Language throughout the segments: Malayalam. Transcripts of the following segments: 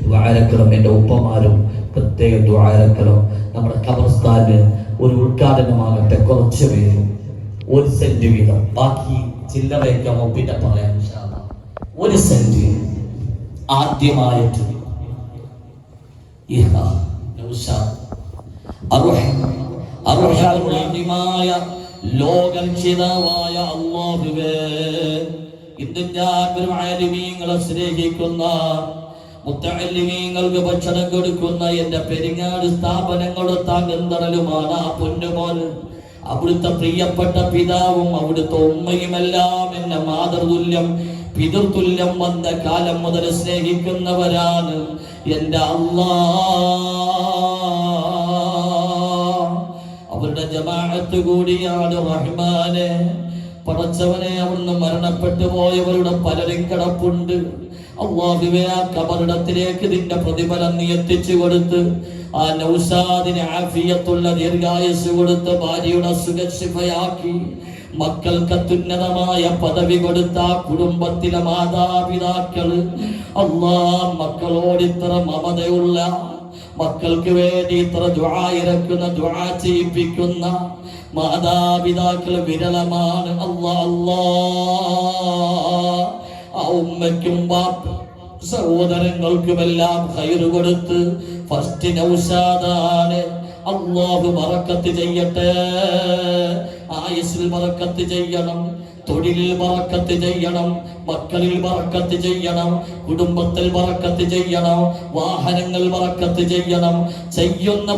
ദ്വാരക്കണം. എൻ്റെ ഉപ്പമാരും പ്രത്യേകം ദ്വാരക്കണം. നമ്മുടെ ഖബർസ്ഥാന് ഒരു ഉദ്ഘാടനമാകട്ടെ. കുറച്ച് പേരും 1 സെന്റ് വീതം, ബാക്കി ചില്ലറയൊക്കെ പിന്നെ പറയാം. 1 സെന്റ് ആദ്യമായിട്ട് ലോകരക്ഷിതാവായ അല്ലാഹുവേ, ഇന്ത്യങ്ങളെ സ്നേഹിക്കുന്ന മുത്തഅല്ലിമീങ്ങൾക്ക് ഭക്ഷണം കൊടുക്കുന്ന എന്റെ പെരിങ്ങാട് സ്ഥാപനങ്ങളുടെ താങ്ങുന്തണലുമാണ് ആ പൊന്നുമോൻ. അവിടുത്തെ പ്രിയപ്പെട്ട പിതാവും അവിടുത്തെ ഉമ്മയുമെല്ലാം എന്നെ മാതൃതുല്യം പിതൃതുല്യം വന്ന കാലം മുതൽ സ്നേഹിക്കുന്നവരാണ് എന്റെ അല്ലാഹ്. അവരുടെ ജമാഅത്ത് കൂടിയാണ് റഹ്മാനെ. പടച്ചവനെ, അവിടുന്ന് മരണപ്പെട്ടു പോയവരുടെ പലരും കിടപ്പുണ്ട്. അല്ലാഹുവേ, ആ ഖബറിടത്തിലേക്ക് നിന്റെ പ്രതിഫലം നീ എത്തിച്ചു കൊടുത്ത് ആ നൗസാദിന് ആഫിയത്തുള്ള ദീർഘായുസ് കൊടുത്ത് ഭാര്യയുടെ സുഖശിഫയാക്കി മക്കൾക്ക് അത്യുന്നതമായ പദവി കൊടുത്ത കുടുംബത്തിലെ മാതാപിതാക്കള് അല്ലാഹ് മക്കളോട് ഇത്ര മമതയുള്ള, മക്കൾക്ക് വേണ്ടി ഇത്ര ദുആ ഇറക്കുന്ന, ദുആ ചെയ്യിപ്പിക്കുന്ന മാതാപിതാക്കൾ വിരളമാണ്. അല്ലാഹ് ആ ഉമ്മയ്ക്കും സഹോദരങ്ങൾക്കുമെല്ലാം ഖൈർ കൊടുത്ത് ഫസ്റ്റ് നൗഷാദാണ്. അല്ലാഹു ബറക്കത്ത് ചെയ്യട്ടെ. ആയുസ്സിൽ ബറക്കത്ത് ചെയ്യണം, തൊഴിലിൽ ബറക്കത്ത് ചെയ്യണം, മക്കളിൽ ബറക്കത്ത് ചെയ്യണം, കുടുംബത്തിൽ ബറക്കത്ത് ചെയ്യണം, വാഹനങ്ങൾ ബറക്കത്ത് ചെയ്യണം, ചെയ്യുന്ന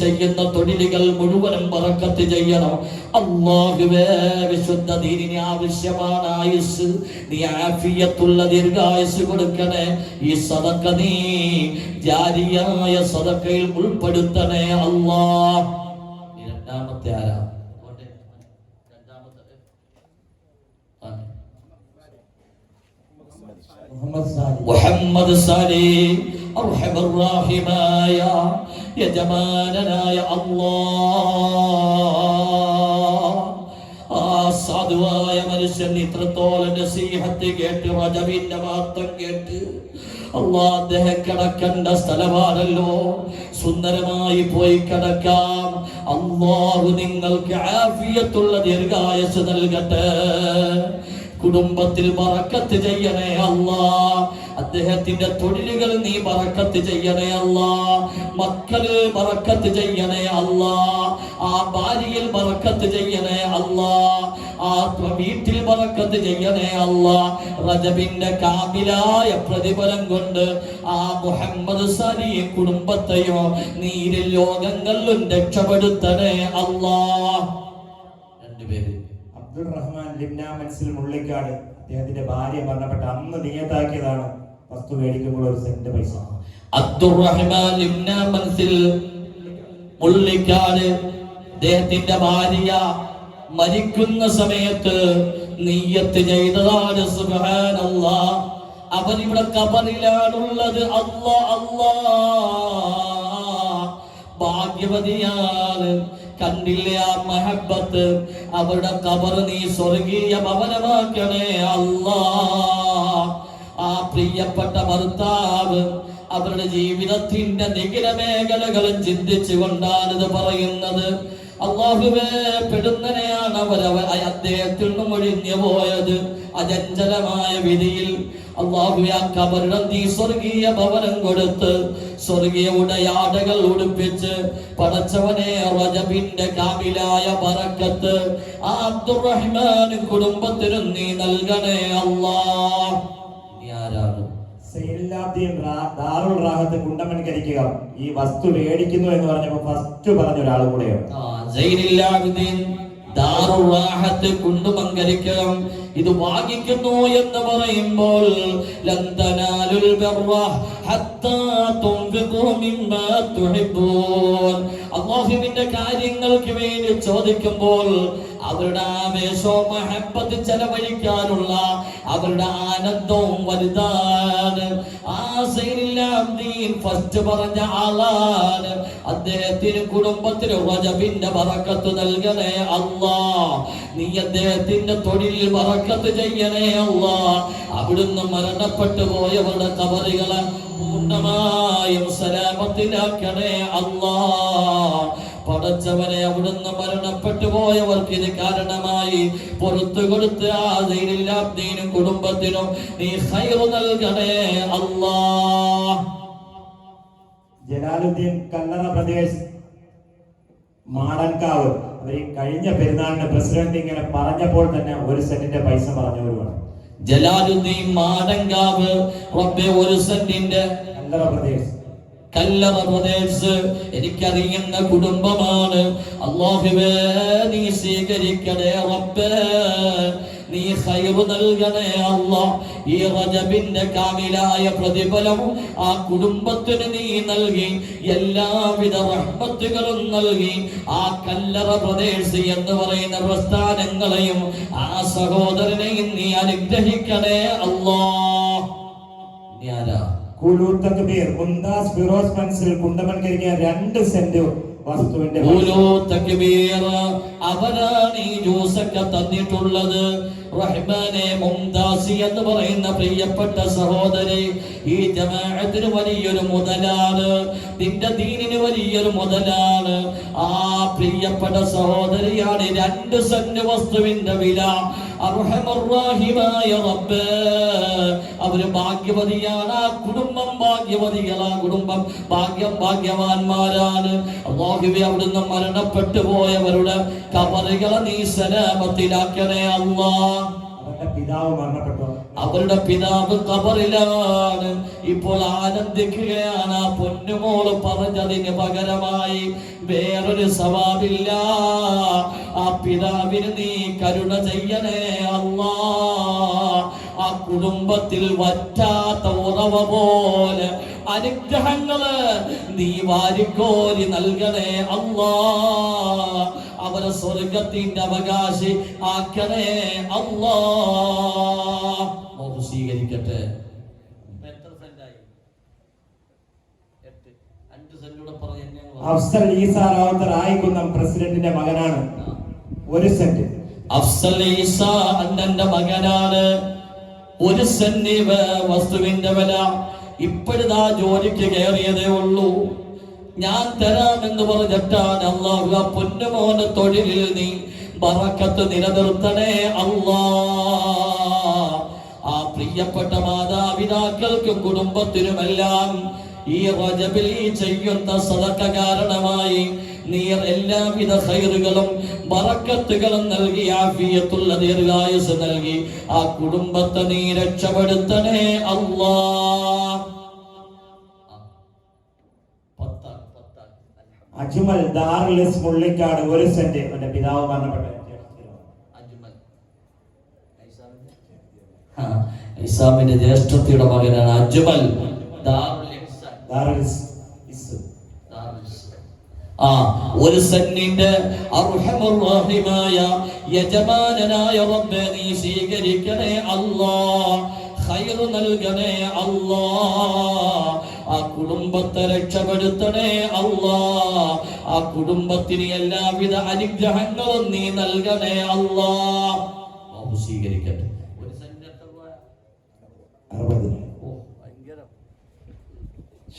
ചെയ്യുന്ന തൊഴിലുകൾ മുഴുവനും ബറക്കത്ത് ചെയ്യണം. അല്ലാഹുവേ, വിശുദ്ധ ദീനിന് ആവശ്യമാണ് ആയുസ്. നീ ആഫിയത്തുള്ള ദീർഘായുസ് കൊടുക്കണേ. ഈ സദഖ നീ ജാരിയായ സദഖയിൽ ഉൾപ്പെടുത്തണേ അല്ലാഹ്. രണ്ടാമത്തെ ആരാ? മുഹമ്മദ് സാലി അർഹമർ റഹീമായ യജമാനനായ അല്ലാഹ്. ആ സാധുവായ മനുഷ്യൻ ഇത്രത്തോളം നസീഹത്ത് കേട്ട്, റജബിന്റെ മാത്രം കേട്ട് അല്ലാഹ് അദ്ദേഹം കിടക്കേണ്ട സ്ഥലമാണല്ലോ, സുന്ദരമായി പോയി കിടക്കാം. അല്ലാഹു നിങ്ങൾക്ക് ആഫിയത്തുള്ള ദീർഘായുസ്സ് നൽകട്ടെ. കുടുംബത്തിൽ ബറക്കത്ത് ചെയ്യണേ അല്ലാഹ്. അദ്ദേഹത്തിന്റെ തൊഴിലുകൾ നീ ബറക്കത്ത് ചെയ്യണേ അല്ലാഹ്. മക്കളിൽ ബറക്കത്ത് ചെയ്യണേ അല്ലാഹ്. ആ ഭാര്യയിൽ ബറക്കത്ത് ചെയ്യണേ അല്ലാഹ്. ആ വീട്ടിൽ ബറക്കത്ത് ചെയ്യണേ അല്ലാഹ്. റജബിന്റെ കാമിലായ പ്രതിഫലം കൊണ്ട് ആ മുഹമ്മദ് സാലി കുടുംബത്തെയോ നീരിൽ ലോകങ്ങളിലും രക്ഷപ്പെടുത്തണേ അല്ലാഹ്. രണ്ടുപേര് അബ്ദുൾ റഹ്മാൻ ലിംന മനസ്സിൽ മുള്ളിക്കാട്, അദ്ദേഹത്തിന്റെ ഭാര്യ മരണപ്പെട്ട അന്ന് നിയത്താക്കിയതാണ് വസ്തു മേടിക്കുമ്പോൾ 1 സെന്റ് പൈസ. അബ്ദുൾ റഹ്മാൻ ലിംന മനസ്സിൽ മുള്ളിക്കാട്, അദ്ദേഹത്തിന്റെ ഭാര്യ മരിക്കുന്ന സമയത്ത് നിയ്യത്ത് ചെയ്തതാണ്. സുബ്ഹാനല്ലാഹ്. അവരിവിടെ ഖബറിലാണുള്ളത്. അല്ലാഹ് ഭാഗ്യവതിയാണ്. കണ്ടില്ലേ ആ മഹബത്ത്? അവരുടെ ഖബർ നീ സ്വർഗീയ ഭവനമാക്കണേ അല്ലാഹ്. ആ പ്രിയപ്പെട്ട ഭർത്താവ് അവരുടെ ജീവിതത്തിന്റെ നിഖില മേഖലകളും ചിന്തിച്ചുകൊണ്ടാണ് ഇത് പറയുന്നത്. അല്ലാഹുവേ, പെടുന്നനെയാണ് അദ്ദേഹത്തിൽ നിന്നും ഒഴിഞ്ഞു പോയത് അചഞ്ചലമായ വിധിയിൽ. അല്ലാഹുവേ, ആ ഖബറിടം നീ സ്വർഗീയ ഭവനം കൊടുത്ത് സ്വർഗീയ ഉടയാടകൾ ഉടുപ്പിച്ച് പടച്ചവനെ റജബിന്റെ കാമിലായ ബറക്കത്ത് ആ അബ്ദുറഹ്മാൻ കുടുംബത്തിനും നീ നൽകണേ അല്ലാഹ്. നീ ആരാണ്? ദാറുൽ റാഹത്ത് കുണ്ടമൻകരിക്കുക ഈ വസ്തു മേടിക്കുന്നു എന്ന് പറഞ്ഞപ്പോ ഫസ്റ്റ് പറഞ്ഞ ഒരാൾ കൂടെയാണ്. ദാറുൽ റാഹത്ത് കുണ്ടുമങ്കരിക്കുക ഇത് വാങ്ങിക്കുന്നു എന്ന് പറയുമ്പോൾ ലൻ തനാലുൽ ബർറ ഹത്താ തുൻഫിഖു മിമ്മാ തുഹിബ്ബൂൻ. അല്ലാഹുവിന്റെ കാര്യങ്ങൾക്ക് വേണ്ടി ചോദിക്കുമ്പോൾ അവരുടെ ആവേശവും മഹബത്ത് ചെലവഴിക്കാനുള്ള അവരുടെ ആനന്ദവും വലുതാണ്. ആ ഫസ്റ്റ് പറഞ്ഞ ആളാണ്. അദ്ദേഹത്തിന് കുടുംബത്തിന് റജബിന്റെ ബറക്കത്ത് നൽകണേ അല്ലാ. നീ അദ്ദേഹത്തിന്റെ തൊഴിലിൽ ബറക്കത്ത് ചെയ്യണേ അല്ലാ. അവിടുന്ന് മരണപ്പെട്ടു പോയവരുടെ ഖബറുകളെ പൂർണ്ണമായും സലാമത്തിലാക്കണേ അല്ലാ. പടച്ചവനെ, അവിടുന്ന് മരണപ്പെട്ടു പോയവർക്ക് ഇത് കാരണമായി പുറത്തു കൊടുത്ത് ആ ദീനും കുടുംബത്തിനും നീ ഖൈർ നൽകണേ അല്ലാ. ജലാലുദ്ദീൻ കല്ലറ പ്രദേശ് മാടൻകാവ് അവർ കഴിഞ്ഞ പെരുന്നാളിന്റെ പ്രസിഡന്റ് ഇങ്ങനെ പറഞ്ഞപ്പോൾ തന്നെ 1 സെന്റിന്റെ പൈസ പറഞ്ഞവരുമാണ്. ജലാലുദ്ദീൻ മാടൻകാവ് റബ്ബേ 1 സെന്റിന്റെ കല്ലറ പ്രദേശ് എനിക്കറിയുന്ന കുടുംബമാണ്. അല്ലാഹുവേ നീ സ്വീകരിക്കണേ റബ്ബേ, നീ ഖൈർ നൽകണേ അല്ലാ. ഈ റജബിന്റെ കാമിലായ പ്രതിഫലവും ആ കുടുംബത്തിന് നീ നൽകി, എല്ലാവിധ റഹ്മത്തുകളും നൽകി. ആ കല്ലറ പ്രദേശ് എന്ന് പറയുന്ന പ്രസ്ഥാനങ്ങളെയും ആ സഹോദരനെയും നീ അനുഗ്രഹിക്കണേ അല്ലാ. തക്ബീർ മുംതാസ് ഫിറോസ് മൻസിൽ കുണ്ടമൻകരിക്കാൻ 2 സെന്റ് വസ്തുവിന്റെ തക്ബീർ അവരാണ് ഈ ജ്യൂസൊക്കെ തന്നിട്ടുള്ളത്. റഹ്മാനെ, മുംതാസി എന്ന് പറയുന്ന പ്രിയപ്പെട്ട സഹോദരി ഈ ജമാഅത്തിന് വലിയൊരു മുതലാണ്, നിന്റെ ദീനിന് വലിയൊരു മുതലാണ്. ആ പ്രിയപ്പെട്ട സഹോദരിയാണ് 2 സെന്റ് വസ്തുവിന്റെ വില. അർഹമർറാഹിമായ റബ്ബേ, അവര് ഭാഗ്യവതിയാണ്. ആ കുടുംബം ഭാഗ്യവതികളാ, കുടുംബം ഭാഗ്യവാന്മാരാണ്. അല്ലാഹുവേ, അവിടുന്ന് മരണപ്പെട്ടു പോയവരുടെ ഖബറുകളെ നീ സലാമത്തിലാക്കണേ അല്ലാ. അവരുടെ പിതാവ് ഖബറിലാണ്, ഇപ്പോൾ ആനന്ദിക്കുകയാണ്. ആ പൊന്നുമോള് പറഞ്ഞതിന് പകരമായി വേറൊരു സവാബില്ല. ആ പിതാവിന് നീ കരുണ ചെയ്യണേ അല്ലാ. ആ കുടുംബത്തിൽ വറ്റാത്ത ഉറവ പോലെ അനുഗ്രഹങ്ങള് നീ വാരിക്കോരി നൽകണേ അല്ലാ. അവരെ സ്വർഗത്തിന്റെ അവകാശി ആക്കണേ അല്ലാ. സ്വീകരിക്കട്ടെ. അഫ്സൽ ഈസ റാവുത്തർ ആയിക്കുന്നം പ്രസിഡന്റിന്റെ മകനാണ്. 1 സെന്റ്. അഫ്സൽ ഈസ അണ്ണന്റെ മകനാണ്. 1 സെന്റ് വസ്തുവിന്റെ വില. ഇപ്പോഴാ ജോലിക്ക് കയറിയതേ ഉള്ളൂ. ഞാൻ തരാമെന്ന് പറഞ്ഞിട്ടാണ്. അല്ലാഹു ആ പൊന്നുമോന്റെ തൊഴിലിൽ നീ ബറക്കത്ത് നിലനിർത്തണേ അല്ലാ. ആ പ്രിയപ്പെട്ട മാതാപിതാക്കൾക്കും കുടുംബത്തിനുമെല്ലാം ഈ റജബിൽ ചെയ്യുന്ന സദഖ കാരണമായി നീ എല്ലാവിധ ഖൈറുകളും ബറക്കത്തുകളും നൽകി, ആഫിയത്തുള്ള ദീർഘായുസ് നൽകി ആ കുടുംബത്തെ നീ രക്ഷപ്പെടുത്തണേ അല്ലാ. അജ്മൽ ദാറുൽ മുള്ളിക്കാട് 1 സെന്റ്. അവന്റെ പിതാവ് മരണപ്പെട്ട ഇസാമിന്റെ ജ്യേഷ്ഠത്തിയുടെ മകനാണ് അജ്മൽ ദാറുൽ. 1 സെന്റിന്റെ അർഹമർറഹീമായ യജമാനനായ റബ്ബേ നീ സ്വീകരിക്കണേ അല്ലാ. ഖൈർ നൽകണേ അല്ലാ. ആ കുടുംബത്തെ രക്ഷപ്പെടുത്തണേ അല്ലാ. ആ കുടുംബത്തിന് എല്ലാവിധ അനുഗ്രഹങ്ങളും നീ നൽകണേ അല്ലാ. സ്വീകരിക്കട്ടെ. 1 സെന്റ് എത്ര രൂപ? 60.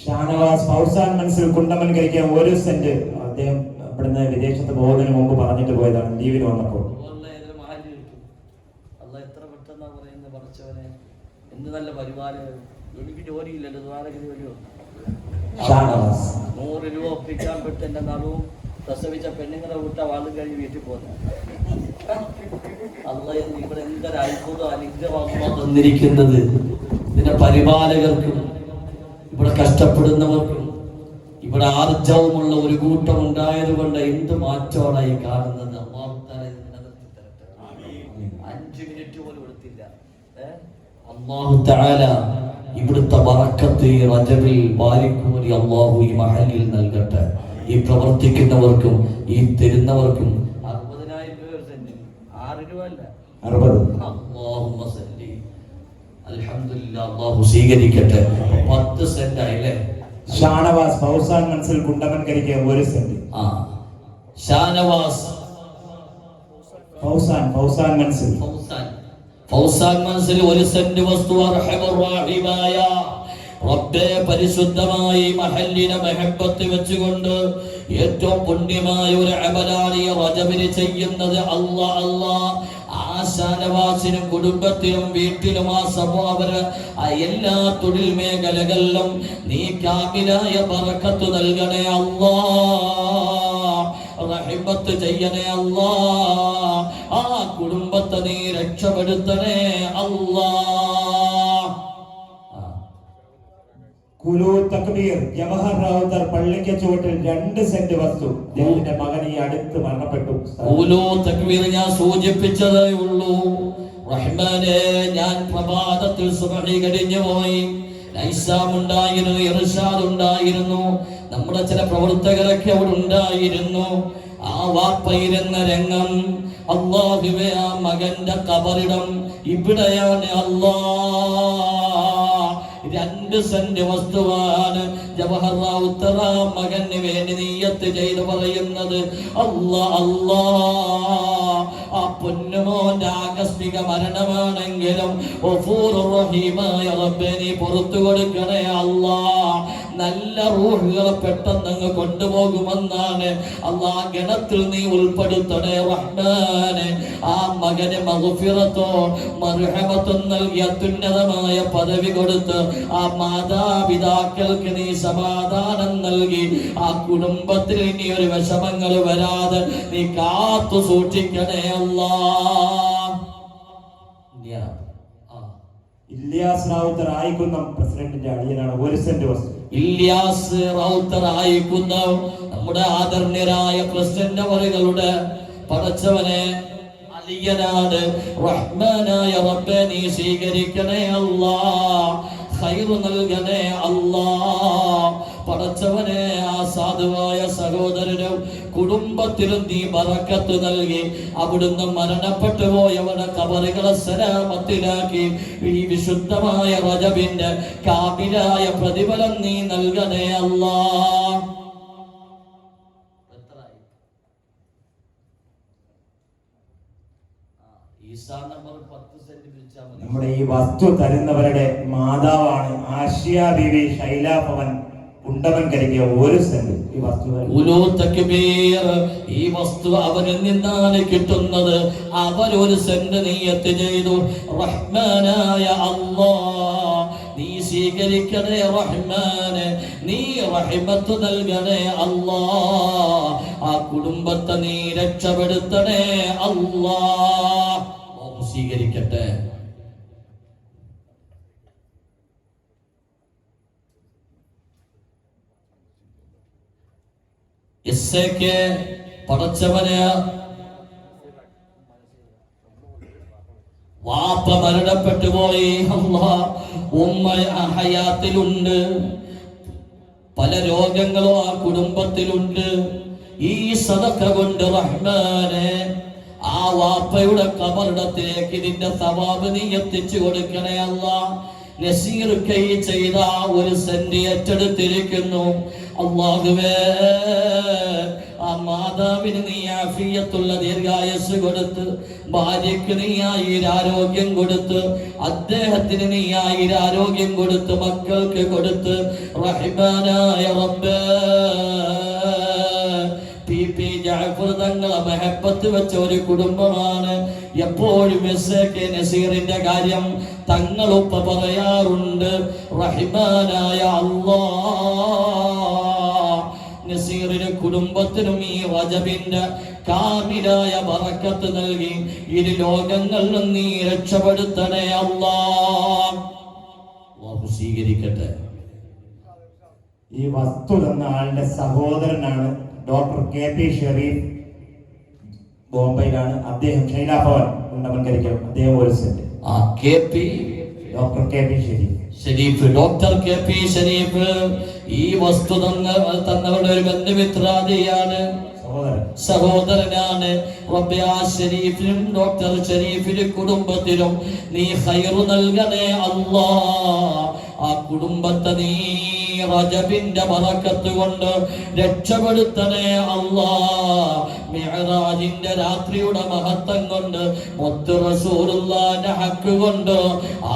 ഷാനവാസ് ഫൗസാൻ മനസ്സിൽ കുണ്ടമൻ കഴിക്കാൻ 1 സെന്റ്. അദ്ദേഹം ഇവിടുന്ന് വിദേശത്ത് പോകുന്നതിന് മുമ്പ് പറഞ്ഞിട്ട് പോയതാണ്, ലീവിന് വന്നപ്പോൾ. നല്ല പരിപാലനം. എനിക്ക് ജോലിയില്ലല്ലോ, ദ്വാരഗതി വരുമോ? 100 രൂപ ഒപ്പിക്കാൻ പെട്ട് എന്റെ നടുവും പ്രസവിച്ച പെണ്ണുങ്ങളെ വിട്ട വാളും കഴിഞ്ഞ് വീട്ടിൽ പോകുന്നു. അല്ലാഹ് ഇവിടെ എന്തൊരു അത്ഭുതം അനുഗ്രഹമാണ് തന്നിരിക്കുന്നത്. ഇതിന്റെ പരിപാലകർക്കും ഇവിടെ കഷ്ടപ്പെടുന്നവർക്കും ഇവിടെ ആർജവമുള്ള ഒരു കൂട്ടം ഉണ്ടായത് കൊണ്ട് എന്ത് മാറ്റമാണ് കാണുന്നത്. അല്ലാഹു തആല നിലനിർത്തി തരട്ടെ. 5 മിനിറ്റ് പോലും എടുത്തില്ല. അല്ലാഹു തആല ഇവിടുത്തെ ബറക്കത്ത് റജബിൽ വാരിക്കോരി അല്ലാഹു ഈ മഹലിൽ നൽകട്ടെ. ഈ പ്രവർത്തിക്കുന്നവർക്കും ഈ തരുന്നവർക്കും 60,000 രൂപ സെന്റിന് 6 രൂപ അല്ല 60. അല്ലാഹുമ്മ സല്ലി. അൽഹംദുലില്ലാഹ്. അല്ലാഹു സ്വീകരിക്കട്ടെ. 10 ഷാനവാസ് ഫൗസാൻ മനസ്സിൽ കുണ്ടമൻകരിക്ക് 1 സെന്റ്. ഷാനവാസ് ഫൗസാൻ മനസ്സിൽ ഫൗസാൻ മനസ്സിൽ 1 സെന്റ് വസ്തു. അർഹമർ റഹീമായ റബ്ബേ, പരിശുദ്ധമായി മഹല്ലിനെ മഹബത്ത് വെച്ചുകൊണ്ട് ഏറ്റവും പുണ്യമായ ഒരു അമലാണ് ഈ റജബിന് ചെയ്യുന്നത്. അല്ലാ ആ ഷാനവാസിനും കുടുംബത്തിനും വീട്ടിലും ആ സമൂഹവര് എല്ലാ തൊഴിൽ മേഖലകളിലും നീ കാമിലായ ബറക്കത്ത് നൽകണേ അല്ലാ, റഹിമത്ത് ചെയ്യണേ അല്ലാ, ആ കുടുംബത്തെ നീ രക്ഷപ്പെടുത്തണേ അല്ലാ. കുലു തക്ബീർ ജവഹർ റാവുത്തർ പള്ളിക്ക് ചുവട്ടിൽ 2 സെന്റ് വസ്തു. അദ്ദേഹത്തിന്റെ മകൻ ഈ അടുത്ത് മരണപ്പെട്ടു. കുലു തക്ബീർ ഞാൻ സൂചിപ്പിച്ചതേ ഉള്ളൂ. റഹ്മാനെ, ഞാൻ പ്രഭാതത്തിൽ സുബ്ഹി കഴിഞ്ഞു പോയി. ലൈസാം ഉണ്ടായിരുന്നു, ഇർഷാദ് ഉണ്ടായിരുന്നു, നമ്മുടെ ചില പ്രവർത്തകരൊക്കെ അവിടെ ഉണ്ടായിരുന്നു. ആ വാപ്പയിരുന്ന രംഗം അല്ലാഹുവേ, ആ മകന്റെ ഖബറിടം ഇവിടെയാണ് അല്ലാ. 2 സെന്റ് വസ്തുവാണ് ജവഹർ റാവുത്തർ മകന് വേണ്ടി നിയ്യത്ത് ചെയ്ത് പറയുന്നത്. അല്ലാ അല്ലാ, ആ പൊന്നുമോന്റെ ആകസ്മിക മരണമാണെങ്കിലും ഗഫൂറുർ റഹീമായ റബ്ബേ, നീ പുറത്തു കൊടുക്കണേ അല്ലാ. നല്ല റൂഹുകളെ പെട്ടെന്ന് അങ്ങ് കൊണ്ടുപോകുമെന്നാണ് അല്ലാ. ഗണത്തിൽ നീ ഉൾപ്പെടുത്തണേ റഹ്മാനെ. ആ മകന് മഗ്ഫിറത്തോ മർഹമത്തോ നൽകി അത്യുന്നതമായ പദവി കൊടുത്ത് ആ മാതാപിതാക്കൾക്ക് നീ സമാധാനം നൽകി ആ കുടുംബത്തിൽ ഇനി ഒരു വിഷമങ്ങൾ വരാതെ നീ കാത്തു സൂക്ഷിക്കണേ അല്ലാ. ഇല്യാസ് റാവുത്തർ ആയിക്കുന്നം പ്രസിഡന്റിന്റെ അളിയനാണ്. 1 സെന്റ് വസ്തു. ഇല്യാസ് റാവുത്തർ ആയിക്കുന്നം നമ്മുടെ ആദരണീയരായ പ്രസിഡന്റ് അവരുടെ പടച്ചവനെ അലിയനാണ്. റഹ്മാനായ റബ്ബേ, നീ സ്വീകരിക്കണേ അല്ലാ, ഖൈറ് നൽകണേ അല്ലാ. പടച്ചവനെ, ആ സാധുവായ സഹോദരനും കുടുംബത്തിലും നീ ബറക്കത്ത് നൽകി അവിടുന്ന് മരണപ്പെട്ടു പോയവരുടെ ഖബറുകളെ സലാമത്തിലാക്കി ഈ വിശുദ്ധമായ റജബിന്റെ കാമിലായ പ്രതിഫലം നീ നൽകണേ അല്ലാ. നമ്മുടെ ഈ വസ്തു തരുന്നവരുടെ മാതാവാണ് ആഷിയ ബീവി ഷൈല ഭവൻ കുണ്ടമൻകരിക്ക് 1 സെന്റ്. ഈ വസ്തു ഈ വസ്തു അവരിൽ നിന്നാണ് കിട്ടുന്നത്. അവർ 1 സെന്റ് നിയ്യത്ത് ചെയ്തു. റഹ്മാനായ അല്ലാ, നീ സ്വീകരിക്കണേ റഹ്മാനെ, നീ റഹിമത്ത് നൽകണേ അല്ലാ. ആ കുടുംബത്തെ നീ രക്ഷപ്പെടുത്തണേ അല്ലാ. സ്വീകരിക്കട്ടെ. പടച്ചവന് വാപ്പ മരണപ്പെട്ടു പോയി. ഉമ്മ ഹയാത്തിലുണ്ട്. പല രോഗങ്ങളും ആ കുടുംബത്തിലുണ്ട്. ഈ സദഖ കൊണ്ട് റഹ്മാനെ, ആ വാപ്പയുടെ ഖബറിടത്തിലേക്ക് ഇതിന്റെ സവാബ് നീ എത്തിച്ചു കൊടുക്കണേ അല്ലാ. നസീർ കൈ ചെയ്ത 1 സെന്റ് ഏറ്റെടുത്തിരിക്കുന്നു. അല്ലാഹുവേ, ആ മാതാവിന് നീ ആഫിയത്തുള്ള ദീർഘായുസ്സ് കൊടുത്ത്, ഭാര്യയ്ക്ക് നീ ആയുരാരോഗ്യം കൊടുത്ത്, അദ്ദേഹത്തിന് നീ ആയുരാരോഗ്യം കൊടുത്ത്, മക്കൾക്ക് കൊടുത്ത് റഹ്മാനായ റബ്ബേ, പി ജഅഫർ തങ്ങളെ മഹബത്ത് വെച്ച ഒരു കുടുംബമാണ്. എപ്പോഴും എസ്.കെ. നസീറിന്റെ കാര്യം തങ്ങളുപ്പ പറയാറുണ്ട്. റഹ്മാനായ അല്ലാഹ്, നസീറിന് കുടുംബത്തിനും ഈ റജബിന്റെ കാമിലായ ബറക്കത്ത് നൽകി ഇരു ലോകങ്ങളിലും നീ രക്ഷപ്പെടുത്തണേ അല്ലാഹ്. അല്ലാഹു സ്വീകരിക്കട്ടെ. ഈ വസ്തു തന്ന ആളുടെ സഹോദരനാണ് ഡോക്ടർ KP ഷെരീഫ്, ബോംബെയിലാണ്. അദ്ദേഹം ഷൈല ഭവൻ കുണ്ടമൻകരിക്കും. അദ്ദേഹം 1 cent. Doctor KP Sharif, doctor KP Sharif ഈ വസ്തു തന്നവരുടെ ഒരു ബന്ധുമിത്രാദിയാണ്, സഹോദരനാണ്. റബ്ബേ, ആ ഷെരീഫിനും ഡോക്ടർ ഷെരീഫിനും കുടുംബത്തിനും നീ ഖൈർ നൽകണേ അല്ലാഹ്. ആ ആ കുടുംബത്തെ നീ റജബിന്റെ ബറക്കത്ത് കൊണ്ട് രക്ഷപ്പെടുത്തണേ അല്ലാഹ്. മിഅ്റാജിന്റെ രാത്രിയുടെ മഹത്വം കൊണ്ട് മുത്ത് റസൂലുള്ളാഹിന്റെ ഹക്ക് കൊണ്ട്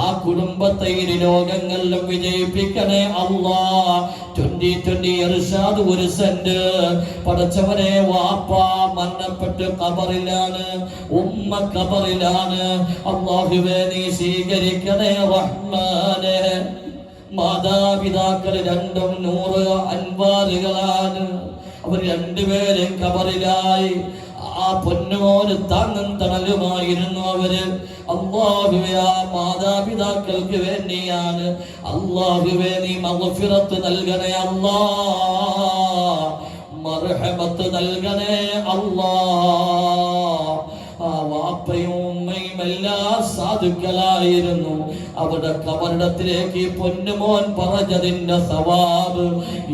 ആ കുടുംബത്തെ ഇരു ലോകങ്ങളിലും വിജയിപ്പിക്കണേ അല്ലാഹ്. 2020 ഇർഷാദ് 1 സെന്റ്. പടച്ചവനെ, വാപ്പ മരണപ്പെട്ട് ഖബറിലാണ്, ഉമ്മ ഖബറിലാണ്. അല്ലാഹുവേ നീ സ്വീകരിക്കണേ റഹ്മാനേ. മാതാപിതാക്കൾ രണ്ടും 100 അൻവാറുകളാണ്. അവർ രണ്ടുപേരും ഖബറിലായി. ആ പൊന്നുമോന് താങ്ങും തണലുമായിരുന്നു അവര്. അല്ലാഹുവേ, ആ മാതാപിതാക്കൾക്ക് വേണ്ടിയാണ്. അല്ലാഹുവേ നീ മഗ്ഫിറത്ത് നൽകണേ അല്ലാഹ്, മർഹമത്ത് നൽകണേ അല്ലാഹ്. ആ വാപ്പയും ഉമ്മയും എല്ലാം സാധുക്കളായിരുന്നു. അവിടെ കബറിടത്തിലേക്ക് പൊന്നുമോൻ പറഞ്ഞതിന്റെ സവാബ്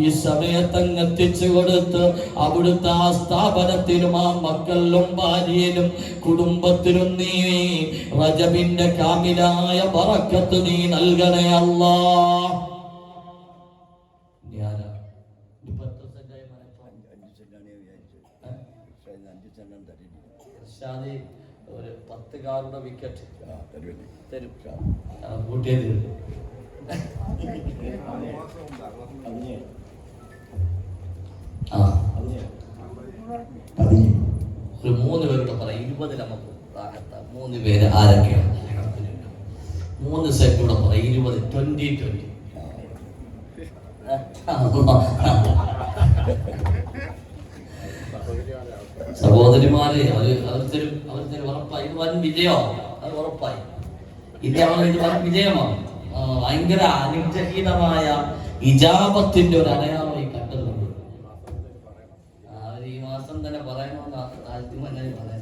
ഈ സമയത്തങ്ങ് എത്തിച്ചു കൊടുത്ത് അവിടുത്തെ ആ സ്ഥാപനത്തിലും ആ മക്കളിലും ഭാര്യയിലും കുടുംബത്തിലും നീ റജബിന്റെ കാമിലായ ബറക്കത്ത് നീ നൽകണേ അല്ലാഹ്. ഒരു 10 കാറുടെ വിക്കറ്റ് തരും. കൂട്ടിയത് ഒരു 3 പേരുടെ പറ. 20 നമുക്ക് 3 പേര് ആരൊക്കെയാണ്? 3 സെറ്റൂടെ പറ. 20 സഹോദരിമാരെ, അവർ ഉറപ്പായി. ഇത് വൻ വിജയമാണ്, അത് ഉറപ്പായി. ഇത് വൻ വിജയമാണ്. ഭയങ്കര അനുഗ്രഹീതമായ ഇജാബത്തിന്റെ ഒരു അടയാളമായി കണ്ടതുകൊണ്ട് ഈ മാസം തന്നെ പറയണമെന്ന് താല്പര്യം അങ്ങനെ പറയാൻ.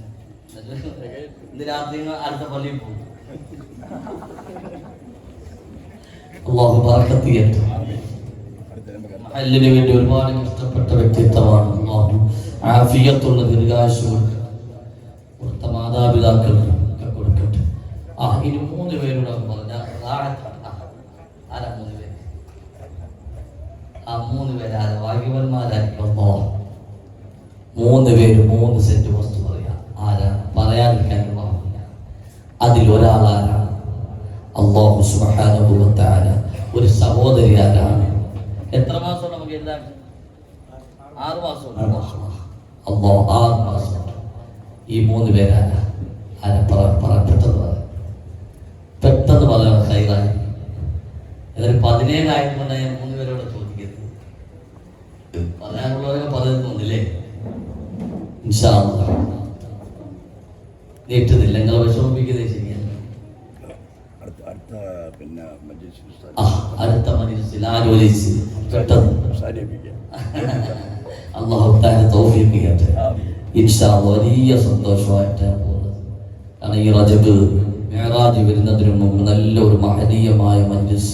ഇന്ന് രാത്രി അടുത്ത പള്ളിയിൽ പോകും. അല്ലാഹു ബറക്കത്ത് ചെയ്യട്ടെ. മഹല്ലിന് വേണ്ടി ഒരുപാട് കഷ്ടപ്പെട്ട വ്യക്തിത്വമാണ്. അല്ലാഹു ആഫിയത്തുള്ള ദീർഘായുസ്സും കൊടുത്ത മാതാപിതാക്കൾക്ക് ഒക്കെ കൊടുക്കട്ടെ. ഇനി 3 പേരുടെ പറഞ്ഞ ആരാ 3 പേര്? ആ 3 പേര് ആരാ? ഭാഗ്യവന്മാരായിരിക്കും. 3 പേര് 3 സെന്റ് വസ്തു പറയാം. ആരാ? പറയാതിരിക്കാൻ പാടില്ല. അതിലൊരാളാരാണ്? അല്ലാഹു സുബ്ഹാനഹു വ തആല. ഒരു സഹോദരി ആരാണ്? എത്ര മാസം നമുക്ക് എഴുതാൻ? 6 മാസം. അല്ലാഹു 6 മാസം. ഈ 3 പേരാരാ? പെട്ടെന്ന് പറയാൻ ഹൈറായി. ഏതൊരു 17 ആയതുകൊണ്ട് ഞാൻ 3 പേരോട് ചോദിക്കരുത്. പറയാനുള്ളവരൊക്കെ പറയുന്നില്ലേ? ഇൻഷാ അല്ലാഹ് നീട്ടുന്നില്ല. നിങ്ങളെ വിഷമിപ്പിക്കുന്നത് ശരിയല്ല. അടുത്ത മജ്‌ലിസിൽ ആലോചിച്ച് പെട്ടെന്ന് അല്ലാഹു തആല തൗഫീഖ് ചെയ്യട്ടെ. ഇൻഷാ അല്ലാഹ് വലിയ സന്തോഷമായിട്ടാണ് പോകുന്നത്. കാരണം ഈ റജബ് മിഅ്റാജ് വരുന്നതിന് മുമ്പ് നല്ലൊരു മഹനീയമായ മജ്‌ലിസ്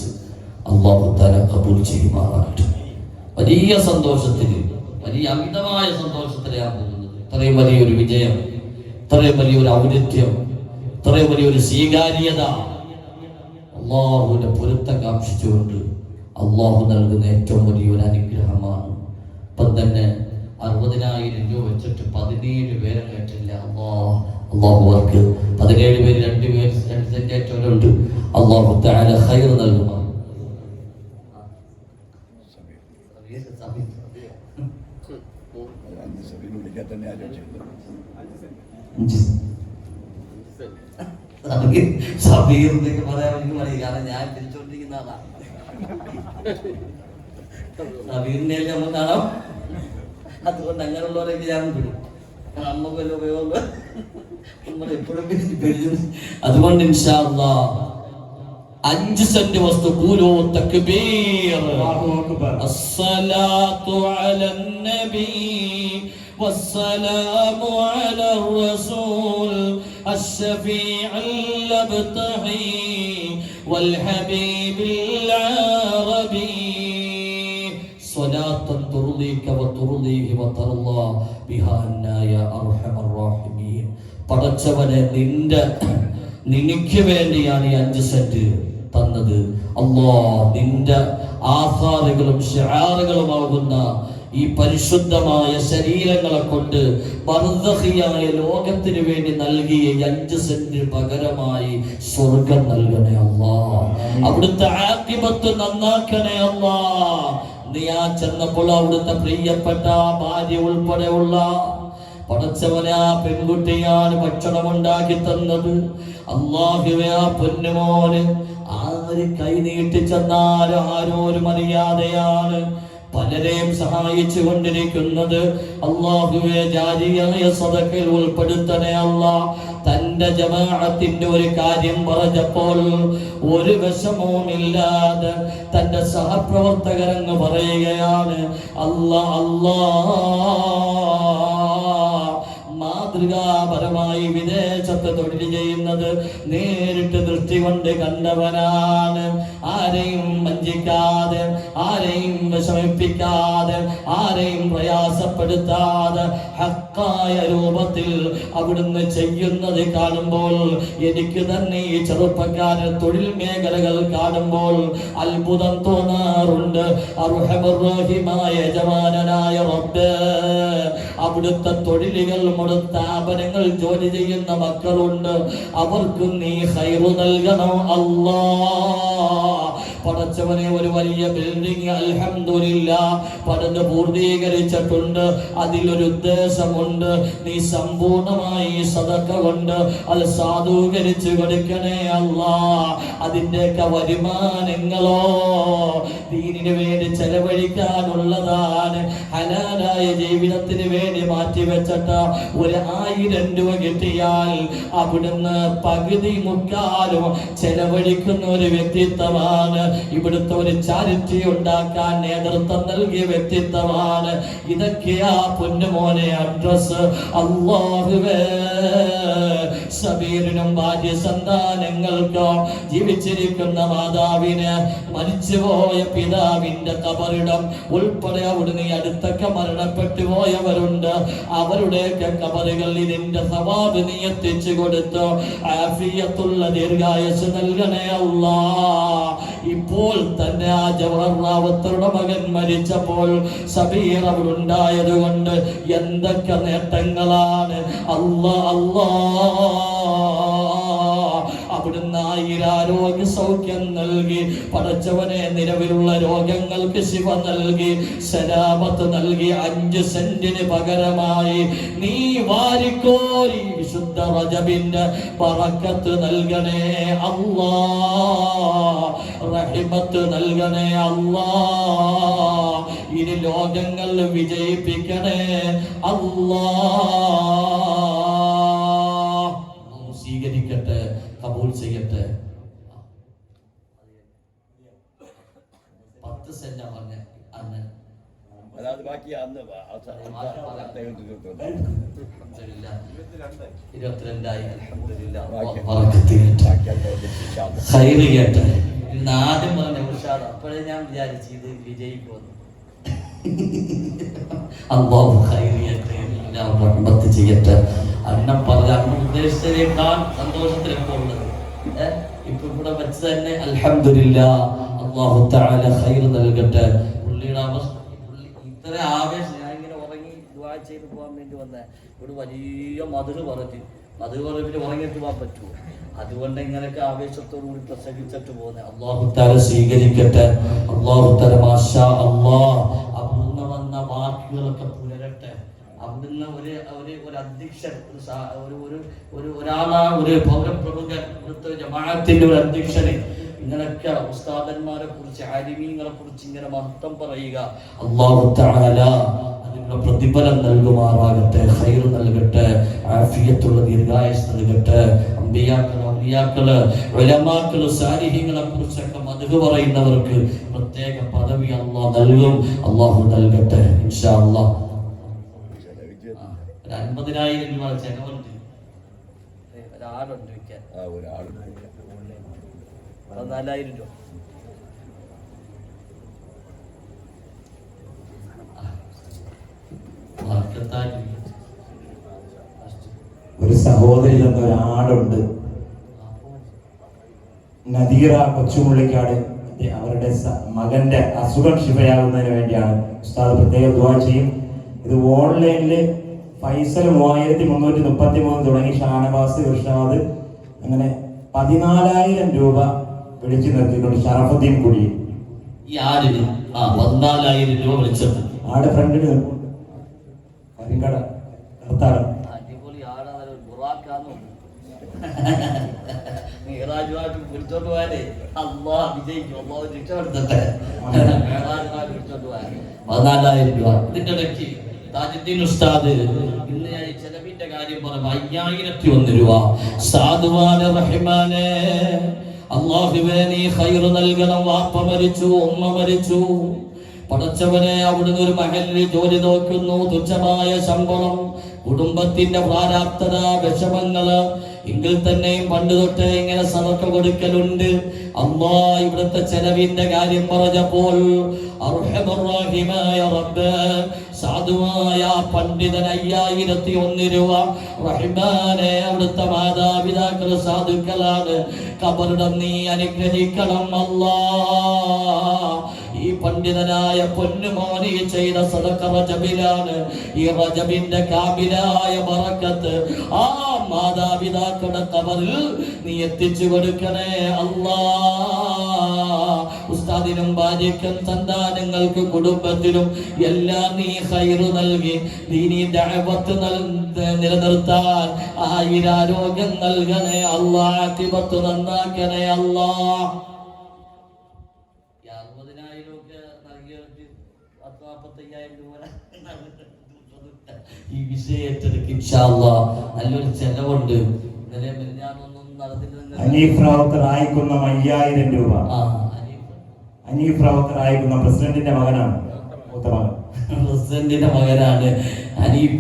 അല്ലാഹു തആല ഖബൂൽ ചെയ്യുമാറാകട്ടെ. വലിയ സന്തോഷത്തിൽ, വലിയ അമിതമായ സന്തോഷത്തിലാണ് പോകുന്നത്. ഇത്രയും വലിയൊരു വിജയം, ഇത്രയും വലിയൊരു ഔന്നത്യം, ഇത്രയും വലിയൊരു സ്വീകാര്യത അല്ലാഹുവിന്റെ പൊരുത്തം കാക്ഷിച്ചുകൊണ്ട് അല്ലാഹു നൽകുന്ന ഏറ്റവും വലിയൊരു അനുഗ്രഹമാണ്. ഇപ്പം തന്നെ 60,000 രൂപ വെച്ചിട്ട് 17 പേരെ കേട്ടില്ല. അല്ലാഹു അവർക്ക് 17 പേര് 2 പേര് 2 സെന്റേറ്റവരുണ്ട്. അല്ലാഹു തആല ഖൈർ നൽകുക. സബീർ എന്നൊക്കെ പറയാൻ എനിക്ക് പറയും. കാരണം ഞാൻ തിരിച്ചോണ്ടിരിക്കുന്ന ആളാണ്. സബീറിനെ നമ്മൾ കാണാം. അതുകൊണ്ട് അങ്ങനെയുള്ളവരൊക്കെ ഞാൻ വിടും. നമുക്ക് വല്ല ഉപയോഗം നമ്മൾ എപ്പോഴും പിരിച്ചു. അതുകൊണ്ട് ഇൻഷാ അല്ലാഹ് 5 സെന്റ് വസ്തു. ഖൂലൂ തക്ബീർ. അസ്സലാത്തു അലൻ നബി والسلام على الرسول الشفيع المبتغي والحبيب العربي صلاة ترضيك وترضيه وترضى بها عنا يا أرحم الراحمين. പടച്ചവനെ, നിനക്ക് വേണ്ടിയാണ് ഈ 5 സെന്റ് തന്ന പറഞ്ഞത്, അല്ലാ നിന്റെ ആധാറുകളും ഷിആറുകളുമാകുന്ന ഈ പരിശുദ്ധമായ ശരീരങ്ങളെ കൊണ്ട് ബർസഖിയായ ലോകത്തിന് വേണ്ടി നൽകിയ 5 സെന്റ് പകരമായി സ്വർഗം നൽകണേ അല്ലാ. അവിടുത്തെ ആഖിബത്ത് നന്നാക്കണേ അല്ലാ. നീ ചെന്നപ്പോൾ അവിടുത്തെ പ്രിയപ്പെട്ട ഭാര്യ ഉൾപ്പെടെയുള്ള പടച്ചവനെ ആ പെൺകുട്ടിയാണ് ഭക്ഷണം ഉണ്ടാക്കി തന്നത്. അല്ലാഹുവേ ആ പൊന്നുമോന് ആര് കൈ നീട്ടി ചെന്നാലും ആരോരും അറിയാതെയാണ് പലരെയും സഹായിച്ചു കൊണ്ടിരിക്കുന്നത്. അല്ലാഹുവേ ജാരിയായ സദഖയിൽ ഉൾപ്പെടുത്തണേ അല്ലാ. തന്റെ ജമാഅത്തിന്റെ ഒരു കാര്യം പറഞ്ഞപ്പോൾ ഒരു വിഷമവുമില്ലാതെ തന്റെ സഹപ്രവർത്തകരങ്ങ് പറയുകയാണ്, അല്ലാ അല്ലാ മാതൃകാപരമായി വിദേശത്ത് തൊഴിൽ ചെയ്യുന്നത് നേരിട്ട് ദൃഷ്ടി കൊണ്ട് കണ്ടവനാണ്. ആരെയും വഞ്ചിക്കാതെ, ആരെയും വിഷമിപ്പിക്കാതെ, ആരെയും പ്രയാസപ്പെടുത്താതെ ഹക്കായ രൂപത്തിൽ അവിടുന്ന് ചെയ്യുന്നത് കാണുമ്പോൾ എനിക്ക് തന്നെ ഈ ചെറുപ്പക്കാരൻ തൊഴിൽ മേഖലകൾ കാണുമ്പോൾ അത്ഭുതം തോന്നാറുണ്ട്. അർഹമർ റഹീമായ യജമാനനായ റബ്ബേ, അവിടുത്തെ തൊഴിലുകൾ സ്ഥാപനങ്ങൾ ജോലി ചെയ്യുന്ന മക്കളുണ്ട്, അവർക്കും നീ ഖൈറ് നൽകണം അല്ലാ. പടച്ചവനെ ഒരു വലിയ ബിൽഡിംഗ് അൽഹംദുലില്ലാഹ് പണിത് പൂർത്തീകരിച്ചിട്ടുണ്ട്. അതിലൊരു ഉദ്ദേശമുണ്ട്. നീ സമ്പൂർണമായി സദഖ കൊണ്ട് അത് സാധൂകരിച്ച് കൊടുക്കണേ അല്ലാ. അതിൻ്റെയൊക്കെ വരുമാനങ്ങളോ ദീനിന് വേണ്ടി ചെലവഴിക്കാനുള്ളതാണ്. ഹലാലായ ജീവിതത്തിന് വേണ്ടി മാറ്റിവെച്ചിട്ട് 1000 രൂപ കിട്ടിയാൽ അവിടുന്ന് പകുതി മുക്കാലും ചെലവഴിക്കുന്ന ഒരു വ്യക്തിത്വമാണ്. ഇവിടുത്തെ ഒരു ചാരിറ്റി ഉണ്ടാക്കാൻ നേതൃത്വം നൽകിയ വ്യക്തിത്വമാണ്. ഇതൊക്കെയാ പൊന്നുമോനെ അഡ്രസ്. അല്ലാഹുവേ സബീലിനും ഭാര്യ സന്താനങ്ങൾക്കോ ജീവിച്ചിരിക്കുന്ന മാതാവിന് മരിച്ചുപോയ പിതാവിന്റെ ഖബറിടം ഉൾപ്പെടെ അവിടുന്ന് അടുത്തൊക്കെ മരണപ്പെട്ടു പോയവരുണ്ട്. അവരുടെയൊക്കെ ഖബറുകൾ ഇതിന്റെ സവാബ് നീ എത്തിച്ചു കൊടുത്തു ആഫിയത്തുള്ള ദീർഘായുസ്സ് നൽകണേ അല്ലാ. ഇപ്പോൾ തന്നെ ആ ജവഹർ റാവത്തറുടെ മകൻ മരിച്ചപ്പോൾ സബീർ അവിടെ ഉണ്ടായത് കൊണ്ട് എന്തൊക്കെ നേട്ടങ്ങളാണ്. അല്ലാ അല്ലാ അവിടുന്ന് 1000 ആരോഗ്യ സൗഖ്യം നൽകി. പടച്ചവനെ നിലവിലുള്ള രോഗങ്ങൾക്ക് ശിവ നൽകി, സലാമത്ത് നൽകി. 5 സെന്റിന് പകരമായി നീ വാരിക്കോരി വിശുദ്ധ റജബിന്റെ ബറക്കത്ത് നൽകണേ അല്ലാ. റഹിമത്ത് നൽകണേ അല്ലാ. ഇനി ലോകങ്ങൾ വിജയിപ്പിക്കണേ അല്ലാ. സ്വീകരിക്കട്ടെ, കബൂൽ ചെയ്യട്ടെ. 10 സെന്റ് പറഞ്ഞ അന്ന് അല്ലാതെ ബാക്കി അന്ന് 22ആയി. ഖൈറ് കേട്ടെ. ഇന്ന് ആദ്യം പറഞ്ഞ ഉഷാദ് അപ്പോഴേ ഞാൻ വിചാരിച്ചു ഇത് വിജയിക്കുമെന്ന്. അല്ലാഹു ഖൈറ് ചെയ്യട്ടെ, എല്ലാം റഹ്മത്ത് ചെയ്യട്ടെ. അന്നം പറഞ്ഞ അന്ന് ഉദ്ദേശിച്ചതിനേക്കാൾ സന്തോഷത്തിലൊക്കെ ഉള്ളത് ഇപ്പൊ ഇവിടെ വെച്ച് തന്നെ അൽഹംദുലില്ലാഹ്. അല്ലാഹു തആല ഖൈറ് നൽകട്ടെ. പുള്ളിയുടെ അവസ്ഥ ഇത്ര ആവേശം. ഞാൻ ഇങ്ങനെ ഉറങ്ങി ദുആ ചെയ്ത് പോകാൻ വേണ്ടി വന്ന ഒരു വലിയ മധുര പറഞ്ഞു. മധുര പറഞ്ഞിട്ട് ഉറങ്ങിയിട്ട് പോകാൻ പറ്റുമോ? അതുകൊണ്ട് ഇങ്ങനെയൊക്കെ ആവേശത്തോടു കൂടി പ്രസംഗിച്ചിട്ട് പോകുന്നത്. അല്ലാഹു തആല സ്വീകരിക്കട്ടെ. അല്ലാഹു തആല മാഷാ അല്ലാഹ് അവിടുന്ന് വന്ന വാക്കുകളൊക്കെ പുലരട്ടെ. അവിടുന്ന് ഒരു അധ്യക്ഷൻ, ഒരാളാ, ഒരു പൗരപ്രമുഖൻ, ഇവിടുത്തെ ജമാഅത്തിന്റെ ഒരു അധ്യക്ഷനെ ഇങ്ങനൊക്കെ ഉസ്താദന്മാരെ കുറിച്ച്, ആലിമീങ്ങളെ കുറിച്ച് ഇങ്ങനെ മഹത്വം പറയുക. അല്ലാഹു തആല അതിനുള്ള പ്രതിഫലം നൽകുമാറാകട്ടെ, ഖൈറ് നൽകട്ടെ, ആഫിയത്തുള്ള ദീർഘായുസ് നൽകട്ടെ. അമ്പിയാക്കൾ, ഔലിയാക്കള്, ഉലമാക്കള്, സാലിഹീങ്ങളെ കുറിച്ചൊക്കെ മദ്ഹ് പറയുന്നവർക്ക് പ്രത്യേക പദവി അല്ലാഹു നൽകും. അല്ലാഹു നൽകട്ടെ ഇൻഷാ അല്ലാഹ്. 50,000 രൂപ ചെലവുണ്ട്. ഒരാളുണ്ട് വിൽക്കാൻ. 14,000 രൂപ. ഒരു സഹോദരി തന്ന ഒരാടുണ്ട്. നദീറ കൊച്ചുമുള്ളിക്കാട് അവരുടെ മകന്റെ അസുഖം ശിഫയാകുന്നതിന് വേണ്ടിയാണ് ഉസ്താദ് പ്രത്യേക ദുആ ചെയ്യും. ഇത് ഓൺലൈനിൽ ഫൈസൽ 3333 തുടങ്ങി ഷാനവാസ് ഇർഷാദ് അങ്ങനെ 14,000 രൂപ വിളിച്ചു നിർത്തിയിട്ടുണ്ട്. ഷറഫുദ്ദീൻ കുടി ഈ ആടിന് 14,000 രൂപ വിളിച്ചത് ആട് ഫ്രണ്ടിന് കരിങ്കട നിർത്താറ്. അടിപൊളി ആടാണ്, ബുറാക്കാന്ന് മേറാജുമായിട്ട് വിളിച്ചോണ്ട് പോയാലേ അള്ളാഹ് വിജയിക്കും. അള്ളാഹ് രക്ഷപ്പെടുത്തട്ടെ. മേറാജുമായിട്ട് വിളിച്ചോണ്ട് പോയാൽ 14,000 രൂപ. ഇതിന്റെ ഇടയ്ക്ക് താജുദ്ദീൻ ഉസ്താദ് ഇന്ന് ഞാൻ ചെലവിന്റെ കാര്യം പറഞ്ഞു 5,001 രൂപ. സാധുവാനെ റഹിമാനെ അള്ളാഹുവേ നീ ഖൈർ നൽകണം. വാപ്പ മരിച്ചു, ഉമ്മ മരിച്ചു. പടച്ചവനെ അവിടുന്ന് ഒരു മകനിൽ ജോലി നോക്കുന്നു, തുച്ഛമായ ശമ്പളം, കുടുംബത്തിന്റെ പ്രാരാബ്ധത, വിഷമങ്ങള്. എങ്കിൽ തന്നെയും പണ്ട് തൊട്ടേ ഇങ്ങനെ സദഖ കൊടുക്കലുണ്ട്. അല്ലാ ഇവിടുത്തെ ചെലവിന്റെ കാര്യം പറഞ്ഞപ്പോൾ അർഹമർ റഹീമായ റബ്ബ് സാധുവായ പണ്ഡിതൻ 5,001 രൂപ. റഹ്മാനെ അവിടുത്തെ മാതാപിതാക്കൾ സാധുക്കളാണ്. ഖബറിടം നീ അനുഗ്രഹിക്കണം അല്ലാ. ഈ പണ്ഡിതനായ പൊന്നുമോനി ചെയ്ത സദഖ റജബിലാണ്. ഈ റജബിന്റെ കാബിലായ ബറക്കത്ത് ആ മാതാപിതാക്കളുടെ ഖബറിൽ നീ എത്തിച്ചു കൊടുക്കണേ അല്ലാ. ഉസ്താദിനും ഭാര്യയ്ക്കും സന്താനങ്ങൾക്ക് കുടുംബത്തിനും എല്ലാം നീ ഖൈർ നൽകി ദീനി ദഅവത്ത് നിലനിർത്താൻ ആയുരാരോഗ്യം നൽകണേ അല്ലാ. ആഖിബത്ത് നന്നാക്കണേ അല്ലാ. 60,000 ഒക്കെ നൽകിയിട്ട് 45,000 രൂപ ഈ വിഷയം ഏറ്റെടുക്കും ഇൻഷാ അല്ലാഹ്. നല്ലൊരു ചെലവുണ്ട്. ഇന്നലെ മിനിഞ്ഞാന്നൊന്നും നടന്നില്ല. ഹനീഫ് റാവുത്തർ ആയിക്കുന്ന 5,000 രൂപ. ഹനീഫ് റാവുത്തർ ആയിക്കുന്ന പ്രസിഡന്റിന്റെ മകനാണ്. പ്രസിഡന്റിന്റെ മകനാണ് ഹനീഫ്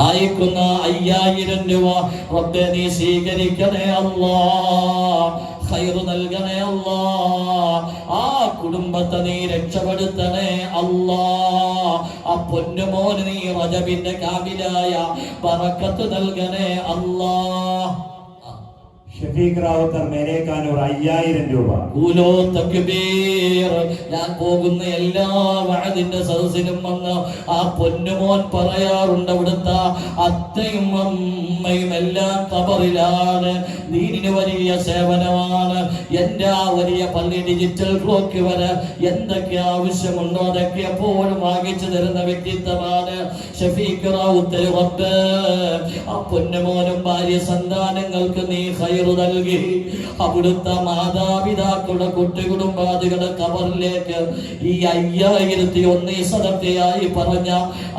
ആയിക്കുന്ന 5,000 രൂപ. റബ്ബേ നീ സ്വീകരിക്കണേ അല്ലാഹ്. ഖൈർ നൽകണേ അല്ലാഹ്. ആ കുടുംബത്തെ നീ രക്ഷപ്പെടുത്തണേ അല്ലാഹ്. ആ പൊന്നുമോന് നീ റജബിന്റെ കാമിലായ ബറക്കത്ത് നൽകണേ അല്ലാഹ്. ഷഫീഖ് റാവുത്തർ മേരേക്കാനൂർ 5,000 രൂപ. ഊലോ തക്ബീർ. ഞാൻ പോകുന്ന എല്ലാ വഅദിന്റെ സദസ്സിലും വന്ന് ആ പൊന്നുമോൻ പറയാറുണ്ട് അവിടുത്തെ അത്തയും അമ്മയും എല്ലാം ഖബറിലാണ്. ദീനിന് വലിയ സേവനമാണ്. എൻ്റെ ആ വലിയ പള്ളി ഡിജിറ്റൽ ക്ലോക്ക് വരെ എന്തൊക്കെ ആവശ്യമുണ്ടോ അതൊക്കെ എപ്പോഴും വാങ്ങിച്ചു തരുന്ന വ്യക്തിത്വമാണ് ഷഫീഖ് റാവുത്തർ. റബ്ബ് ആ പൊന്നുമോനും ഭാര്യ സന്താനങ്ങൾക്ക് നീ ഖൈർ നൽകി അവിടുത്തെ മാതാപിതാക്കളുടെ കുട്ടികുടുംബാദികളുടെ ഖബറിലേക്ക് ഈ 5,001 സദഖയായി പറഞ്ഞ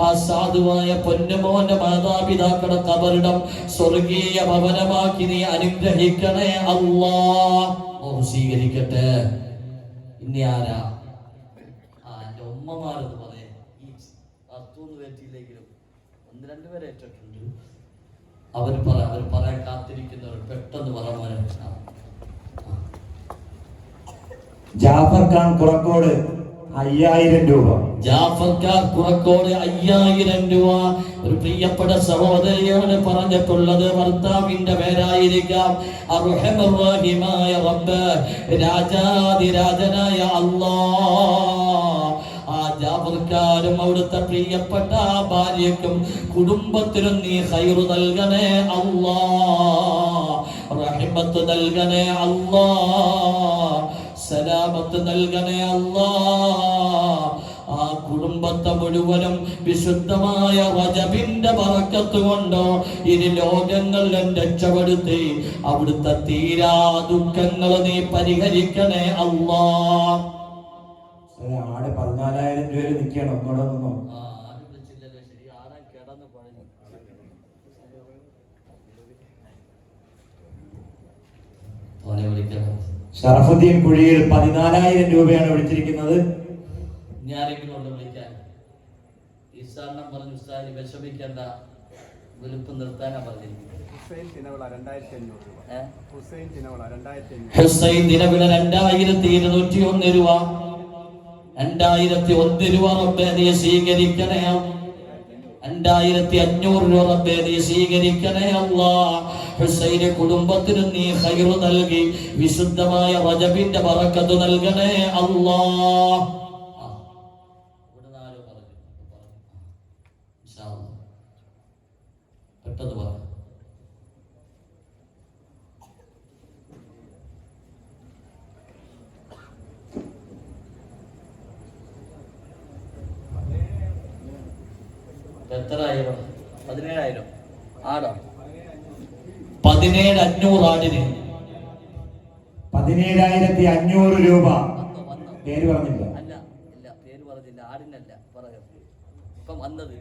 ആ സാധുവായ പൊന്നുമോന്റെ മാതാപിതാക്കളുടെ ഖബറിടം സ്വർഗീയ ഭവനമാക്കി നീ അനുഗ്രഹിക്കണേ അല്ലാഹ്. സ്വീകരിക്കട്ടെ. ഇനി ആരാ? എന്റെ ഉമ്മമാരെന്ന് പറയാം. ഈ 10 പേറ്റിയില്ലെങ്കിലും 1-2 പേരെ ഏറ്റിട്ടുണ്ട്. അവർ പറയാൻ കാത്തിരിക്കുന്നവർ പെട്ടെന്ന് പറയാൻ. ജാഫർ ഖാൻ കുറക്കോട് 5,000 രൂപ. ജാഫർ ഖാൻ കുറക്കോട് 5,000 രൂപ. ഒരു പ്രിയപ്പെട്ട സഹോദരിയാണ് പറഞ്ഞിട്ടുള്ളത്. ഭർത്താവിന്റെ പേരായിരിക്കാം. അർഹമർ റഹീമായ റബ്ബ് രാജാധിരാജനായ അല്ലാഹ് ആ ജാഫർക്കാരും അവിടുത്തെ പ്രിയപ്പെട്ട ഭാര്യക്കും കുടുംബത്തിനും നീ ഖൈർ നൽകണേ അല്ലാഹ്. റഹ്മത്ത് നൽകണേ അല്ലാഹ്. സലാമത്ത് നൽകണേ അല്ലാഹ്. ആ കുടുംബത്തെ മുഴുവനും വിശുദ്ധമായ റജബിന്റെ ബറക്കത്ത് കൊണ്ടോ ഇനി ലോകങ്ങളിലും രക്ഷപ്പെടുത്തി അവിടുത്തെ തീരാ ദുഃഖങ്ങൾ നീ പരിഹരിക്കണേ അല്ലാഹ്. ആടെ 14,000 രൂപയിൽ നിൽക്കണം. ഒന്നോടെ നിന്നോ. ഷറഫുദ്ദീൻ കുഴിയിൽ 14,000 രൂപയാണ് വിളിച്ചിരിക്കുന്നത്. വിഷമിക്കേണ്ട, വെളുപ്പ് നിർത്താനാ പറഞ്ഞിരിക്കുന്നത്. ഹുസൈൻ ദിനവിള 2,201 രൂപ. 2,001 രൂപ റബ്ബേ നീ സ്വീകരിക്കണേ. 2500 രൂപ റബ്ബേ നീ സ്വീകരിക്കണേ അല്ലാ. ഹുസൈന് കുടുംബത്തിന് നീ ഖൈർ നൽകി വിശുദ്ധമായ റജബിന്റെ ബറക്കത്ത് നൽകണേ അല്ലാ. പെട്ടെന്ന് പറ. എത്രയായി? 17,000 ആടോ? 17,500 ആടിന് 17,500 രൂപ. പേര് പറഞ്ഞില്ല. അല്ല ഇല്ല, പേര് പറഞ്ഞില്ല. ആടിനല്ല പറയാം. ഇപ്പൊ വന്നത്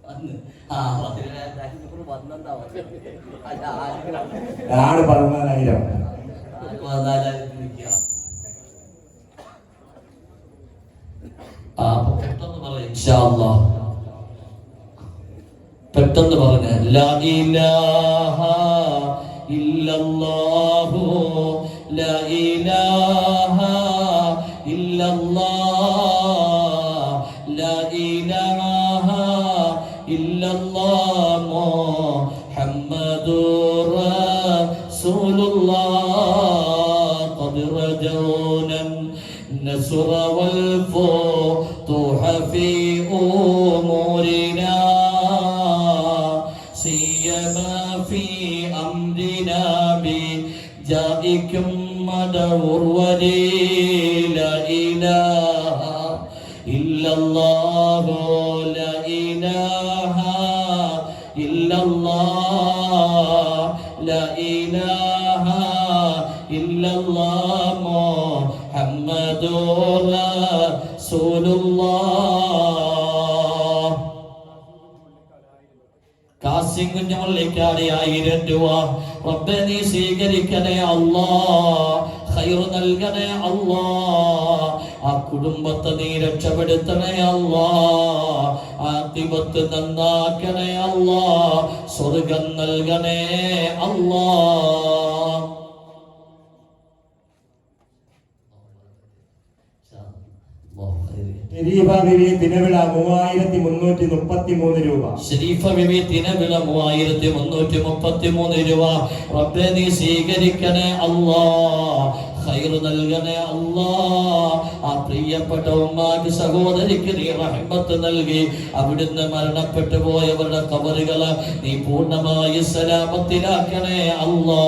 വന്ന് 17,500 വന്നെന്താ പറഞ്ഞത്? അല്ല ആട് 14,000. 14,000 പെട്ടെന്ന് പറയാം ഇൻഷാ അല്ലാഹ്. പെട്ടെന്ന് പറഞ്ഞ ലാ ഇലാഹ ഇല്ലല്ലാഹു ലാ ഇലാഹ ഇല്ലല്ലാഹ് ലാ ഇലാഹ ഇല്ലല്ലാഹ് മുഹമ്മദുർ റസൂലുള്ളാഹ് ഖദ് റജൗന النصر والفتوح في أمورنا سيما في أمرنا بجائكم مدور ولي لا إله إلا الله لا إله إلا الله لا إله إلا الله محمد رسول الله. കാസിം കുഞ്ഞുമുള്ളിക്കാടി 1000 രൂപ റബ്ബേ നീ സ്വീകരിക്കണേ അല്ലാ. ഖൈർ നൽകണേ അല്ലാ. ആ കുടുംബത്തെ നീ രക്ഷപ്പെടുത്തണേ അല്ലാ. ആഖിബത്ത് നന്നാക്കണേ അല്ലാ. സ്വർഗ്ഗം നൽകണേ അല്ലാ. ഷരീഫ ബിബി ദിനവിള 3,333 രൂപ. ഷരീഫ ബിബി ദിനവിള 3,333 രൂപ റബ്ബേ നീ സ്വീകരിക്കണേ അല്ലാ. ഖൈർ നൽകണേ അല്ലാ. ആ പ്രിയപ്പെട്ട ഉമ്മാക്ക് സഹോദരിക്ക് നീ റഹ്മത്ത് നൽകി അവിടുന്ന് മരണപ്പെട്ടു പോയവരുടെ ഖബറുകളെ നീ പൂർണ്ണമായി സലാമത്തിലാക്കണേ അല്ലാ.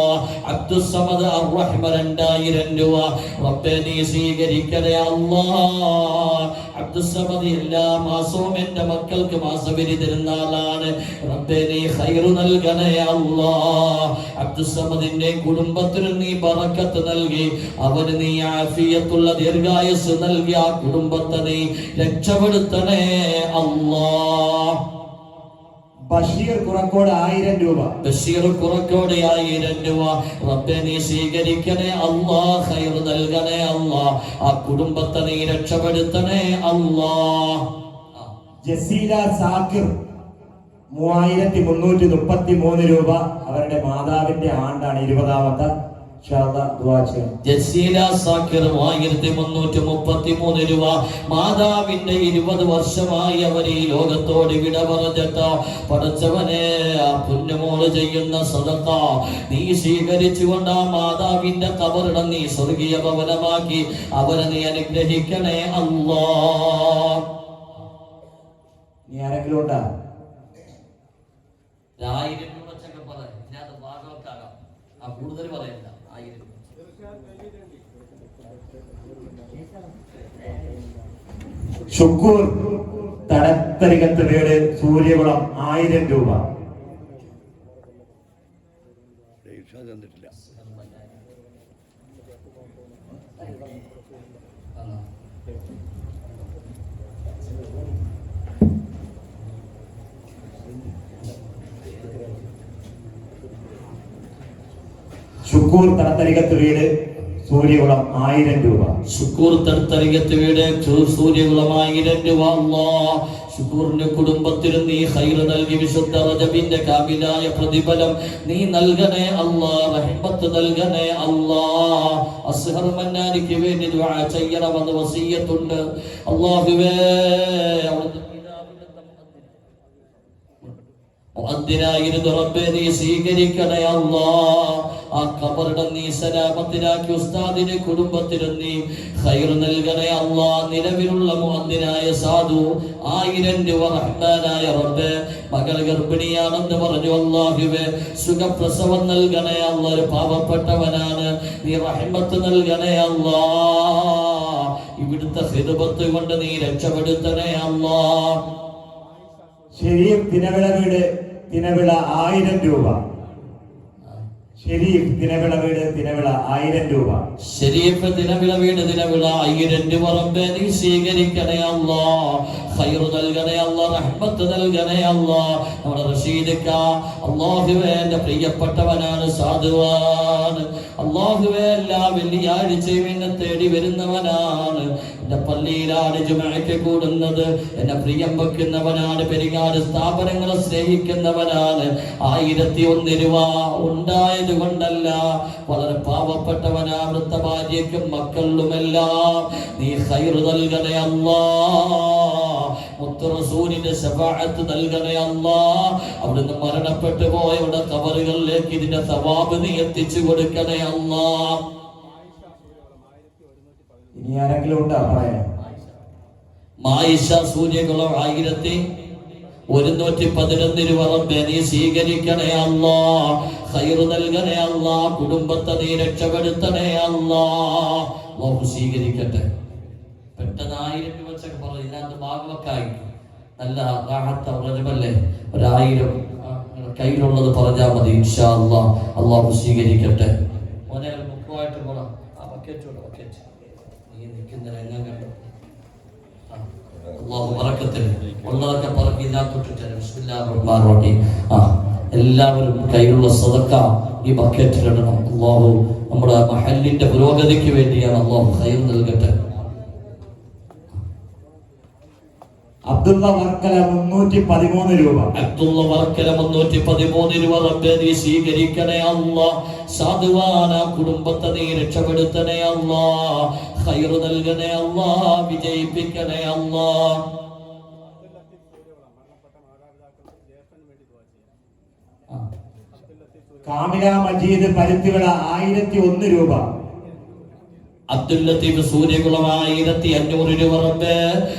അബ്ദുസ്സമദ് അർറഹ്മ 2000 രൂപ റബ്ബേ നീ സ്വീകരിക്കണേ അല്ലാ. അബ്ദുസ്സമദ് എല്ലാ മാസവും എന്റെ മക്കൾക്ക് മാസവരി തരുന്ന ആളാണ്. റബ്ബേ നീ ഖൈർ നൽകണേ അല്ലാ. അബ്ദുസ്സമദിന്റെ കുടുംബത്തിന് നീ ബറക്കത്ത് നൽകി അവന് നീ ആഫിയത്തുള്ള ദീർഘായുസ് നൽകി ആ കുടുംബത്തെ നീ രക്ഷപ്പെടുത്തണേ അല്ലാ. ബഷീർ കുറക്കോട് 1000 രൂപ. ബഷീർ കുറക്കോട് 1000 രൂപ റബ്ബേ നീ സ്വീകരിക്കണേ അല്ലാ. ഖൈർ നൽകണേ അല്ലാ. ആ കുടുംബത്തെ നീ രക്ഷപ്പെടുത്തണേ അല്ലാ. ജസീല സാക്കിർ 3,333 രൂപ. അവരുടെ മാതാവിന്റെ ആണ്ടാണ് 20ാമത്തെ. ജസീല സാക്കിർ 1333 രൂപ. മാതാവിന്റെ 20 വർഷമായി അവർ ഈ ലോകത്തോട് വിട പറഞ്ഞിട്ട് പടച്ചവനെ ആ പുണ്യമോള് ചെയ്യുന്ന സദഖ നീ സ്വീകരിച്ചുകൊണ്ട് ആ മാതാവിന്റെ ഖബറിടം നീ സ്വർഗീയ ഭവനമാക്കി അവരെ നീ അനുഗ്രഹിക്കണേ അല്ലാ. നീ ആരെങ്കിലും ഉണ്ടാ? 1000 രൂപ വെച്ചൊക്കെ പറയാം. ഞാൻ അത് ഭാഗവത്താകാം. ആ കൂടുതൽ പറയണ്ട. 1000 ഷുക്കൂർ തടത്തരികത്ത് വീട് സൂര്യകുളം 1000 രൂപ. തന്നിട്ടില്ല. ഷുക്കൂർ തടത്തരികത്ത് വീട് സൂര്യകുളം 1000 രൂപ. ഷുക്കൂർ തടത്തരികത്ത് വീട് സൂര്യകുളം 1000 രൂപ. അല്ലാ ഷുക്കൂറിന്റെ കുടുംബത്തിന് നീ ഖൈർ നൽകി വിശുദ്ധ റജബിന്റെ കാമിലായ പ്രതിഫലം നീ നൽകണേ അല്ലാ. റഹ്മത്ത് നൽകണേ അല്ലാ. അസ്ഹർ മന്നാനിക്ക് വേണ്ടി ദുആ ചെയ്യണമെന്ന് വസിയത്തുണ്ട്. അല്ലാഹുവേ അവിടുത്തെ പിതാവിന്റെ മുഅദ്ദിനായിരുന്നു റബ്ബേ നീ സ്വീകരിക്കണേ അല്ലാ. ആ ഖബറിടം നീ സലാമത്തിലാക്കി ഉസ്താദിന്റെ കുടുംബത്തിനും നീ ഖൈർ നൽകണേ അല്ലാ. നിലവിലുള്ള മുഅദ്ദിനായ സാധു 1000 രൂപ റഹ്മാനായ റബ്ബേ മകൾ ഗർഭിണിയാണെന്ന് പറഞ്ഞു അല്ലാഹുവേ സുഖപ്രസവം നൽകണേ അല്ലാ. ഒരു പാവപ്പെട്ടവനാണ് നീ റഹ്മത്ത് നൽകണേ അല്ലാ. ഇവിടുത്തെ ഖിദ്മത്ത് കൊണ്ട് നീ രക്ഷപ്പെടുത്തണേ അല്ലാ. ഷെരീഫ് ദിനവിള വീട് ദിനവിള 1000 രൂപ. ഷെരീഫ് ദിനവിള വീട് ദിനവിള 1000 രൂപ. ഷെരീഫ് ദിനവിള വീട് ദിനവിള 1000 രൂപ റബ്ബേ നീ സ്വീകരിക്കണേ അല്ലാ. ഖൈർ നൽകണേ അല്ലാ. റഹ്മത്ത് നൽകണേ അല്ലാ. നമ്മുടെ റഷീദക്ക അല്ലാഹുവേ എൻ്റെ പ്രിയപ്പെട്ടവനാണ്, സാധുവാണ് അല്ലാഹുവേ. എല്ലാ വെള്ളിയാഴ്ചയും എന്നെ തേടി വരുന്നവനാണ്. എന്റെ പള്ളിയിലാണ് ജുമഅക്ക് കൂടുന്നത്. എന്നെ പ്രിയം വെക്കുന്നവനാണ്. പെരിങ്ങാട് സ്ഥാപനങ്ങളെ സ്നേഹിക്കുന്നവനാണ്. 1001 രൂപ ഉണ്ടായത് കൊണ്ടല്ല, വളരെ പാവപ്പെട്ടവനാ. വൃത്ത ഭാര്യയ്ക്കും മക്കളുമെല്ലാം നീ ഖൈർ നൽകണേ അല്ലാ. മുത്ത് റസൂലിന്റെ ശഫാഅത്ത് നൽകണേ അല്ലാ. അവിടുന്ന് മരണപ്പെട്ടു പോയവരുടെ ഖബറുകളിലേക്ക് ഇതിന്റെ സവാബ് നീ എത്തിച്ചു കൊടുക്കണേ അല്ലാ. ഇനി ആരെങ്കിലും ഉണ്ടോ പറയാൻ? മായിഷ സൂര്യകുളം 1111 രൂപ റബ്ബേ നീ സ്വീകരിക്കണേ അല്ലാ. ഖൈർ നൽകണേ അല്ലാ. കുടുംബത്തെ നീ രക്ഷപ്പെടുത്തണേ അല്ലാ. അല്ലാഹു സ്വീകരിക്കട്ടെ. പെട്ടെന്ന് 1000 രൂപ വെച്ചൊക്കെ പറഞ്ഞു. ഇതിനകത്ത് ഭാഗമൊക്കായി നല്ല റാഹത്ത റജബല്ലേ. 1000 കയ്യിലുള്ളത് പറഞ്ഞാൽ മതി ഇൻഷാ അല്ലാ. അല്ലാഹു സ്വീകരിക്കട്ടെ. മോനെ ബുക്കുമായിട്ട് പോണം. ആ ബക്കറ്റ് നീ നിൽക്കുന്ന രംഗം കണ്ടു. അല്ലാഹു ബറക്കത്തിൽ ഉള്ളതൊക്കെ പറക്കി ഇതിനകത്തോട്ട് ബിസ്മില്ലാഹിർ റഹ്മാനിർ റഹീം. എല്ലാവരും കയ്യിലുള്ള സദക്ക ഈ ബക്കറ്റിലിടണം. അല്ലാഹു നമ്മുടെ മഹല്ലിന്റെ പുരോഗതിക്ക് വേണ്ടിയാണ്. അല്ലാഹു ഖൈർ നൽകട്ടെ. അബ്ദുള്ള വർക്കല 313 രൂപ. അബ്ദുള്ള വർക്കല 313 രൂപ റബ്ബേ നീ സ്വീകരിക്കണേ അല്ലാ. സാധുവാന കുടുംബത്തെ നീ രക്ഷപ്പെടുത്തണേ അല്ലാ. ഖൈർ നൽകണേ അല്ലാ. വിജയിപ്പിക്കണേ അല്ലാ. കാമില മജീദ് പരുത്തിവിള 1001 രൂപ. അബ്ദുൽ ലത്തീഫ് സൂര്യകുളം 1500 രൂപ റബ്ബേ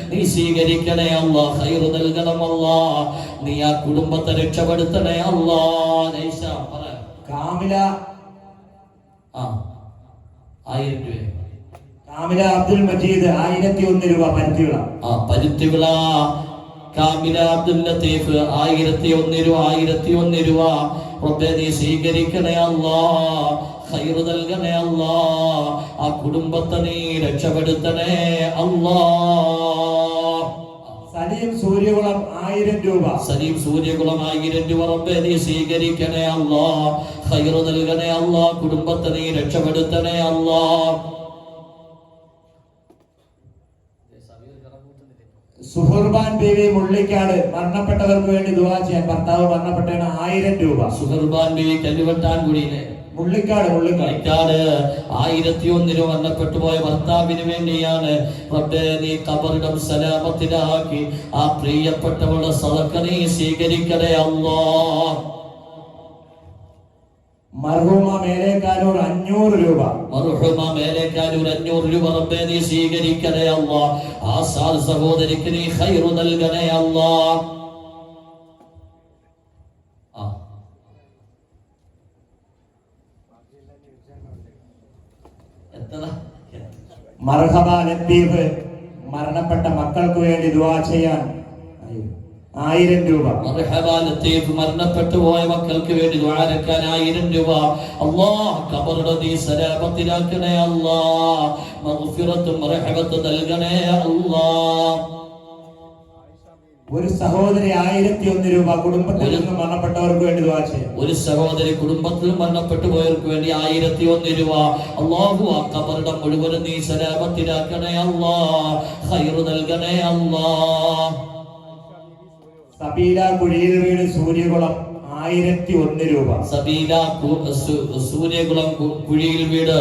നീ സ്വീകരിക്കണേ അല്ലാ. ഖൈർ നൽകണം അല്ലാ. നീ ആ കുടുംബത്തെ രക്ഷപ്പെടുത്തണേ അല്ലാ. നൈഷ പറ. കാമില 1000 രൂപ. കാമില അബ്ദുൽ മജീദ് 1001 രൂപ പരുത്തിവിള. പരുത്തിവിള കാമില അബ്ദുൽ ലത്തീഫ് 1001 രൂപ. 1001 രൂപ റബ്ബേ നീ സ്വീകരിക്കണേ അല്ലാ. ഖൈർ നൽകണേ അല്ലാ. ആ കുടുംബത്തെ നീ രക്ഷപ്പെടുത്തണേ അല്ലാ. സലീം സൂര്യകുളം 1000 രൂപ. സലീം സൂര്യകുളം 1000 രൂപ റബ്ബേ നീ സ്വീകരിക്കണേ അല്ലാ. ഖൈർ നൽകണേ അല്ലാ. കുടുംബത്തെ നീ രക്ഷപ്പെടുത്തണേ അല്ലാ. സുഹർബാൻ ബീവി മുള്ളിക്കാട് മരണപ്പെട്ടവർക്ക് വേണ്ടി ദുആ ചെയ്യാൻ. ഭർത്താവ് മരണപ്പെട്ടതിന് 1000 രൂപ. സുഹർബാൻ ബീവി കല്ലുവട്ടാൻകുടിയിലെ മുള്ളിക്കാട് 1001 രൂപ മരണപ്പെട്ടു പോയ ഭർത്താവിന് വേണ്ടിയാണ്. റബ്ബേ നീ ഖബറിടം സലാമത്തിലാക്കി ആ പ്രിയപ്പെട്ടവളുടെ സദഖ നീ സ്വീകരിക്കണേ അല്ലാ. മർഹൂമ മേലേക്കാനൂർ 500 രൂപ. മർഹൂമ മേലേക്കാനൂർ 500 രൂപ റബ്ബേ നീ സ്വീകരിക്കണേ അല്ലാ. ആ സഹോദരിക്ക് നീ ഖൈർ നൽകണേ അല്ലാ. മർഹബ ലത്തീഫ് മരണപ്പെട്ട മക്കൾക്ക് വേണ്ടി ദുആ ചെയ്യാൻ 1000 രൂപ. മർഹബ ലത്തീഫ് മരണപ്പെട്ടു പോയ മക്കൾക്ക് വേണ്ടി ദുആ ചെയ്യാൻ 1000 രൂപ. അല്ലാഹ് ഖബറിനെ നീ സലാമത്തിലാക്കണേ അല്ലാഹ്. മഗ്ഫിറത്തും മർഹബത്തും നൽകണേ അല്ലാഹ്. ഒരു സഹോദരി 1001 രൂപ കുടുംബത്തിൽ നിന്ന് മരണപ്പെട്ടവർക്ക് വേണ്ടി ദുആ ചെയ്യാം. ഒരു സഹോദരി കുടുംബത്തിൽ മരണപ്പെട്ടു പോയവർക്ക് വേണ്ടി 1001 രൂപ. അല്ലാഹു ആ ഖബറിടം മുഴുവനും നീ സലാമത്തിലാക്കണേ അല്ലാഹ്. ഖൈർ നൽകണേ അല്ലാഹ്. സബീല കുഴിയിൽ വീട് സൂര്യകുളം 1001 രൂപ. സബീല സൂര്യകുളം കുഴിയിൽ വീട്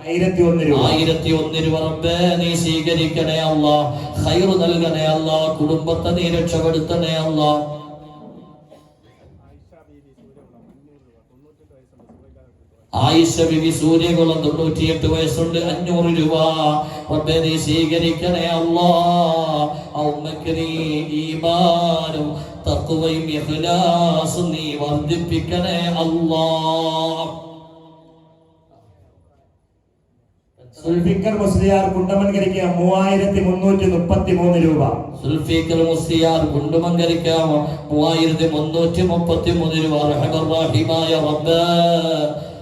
1001 രൂപ. 1001 രൂപ റബ്ബേ നീ സ്വീകരിക്കണേ അല്ലാഹ്. ഖൈർ നൽകണേ അല്ലാഹ്. കുടുംബത്തെ നീ രക്ഷപ്പെടുത്തണേ അല്ലാഹ്. ആയിഷ ബിബി സൂര്യകുളം 98 വയസ്സുണ്ട്, 500 രൂപ. റബ്ബേ നീ സ്വീകരിക്കണേ അല്ലാഹ്. ആ ഉമ്മക്ക് നീ ഈമാനും തഖ്വയും ഇഖ്ലാസും നീ വർദ്ധിപ്പിക്കണേ അല്ലാഹ്. സുൽഫിക്കർ മുസ്ലിയാർ കുണ്ടമൻകരിക്ക 3333 രൂപ. സുൽഫിക്കർ മുസ്ലിയാർ കുണ്ടമൻകരിക്ക 3333 രൂപ. റഹ്മായ റബ്ബേ,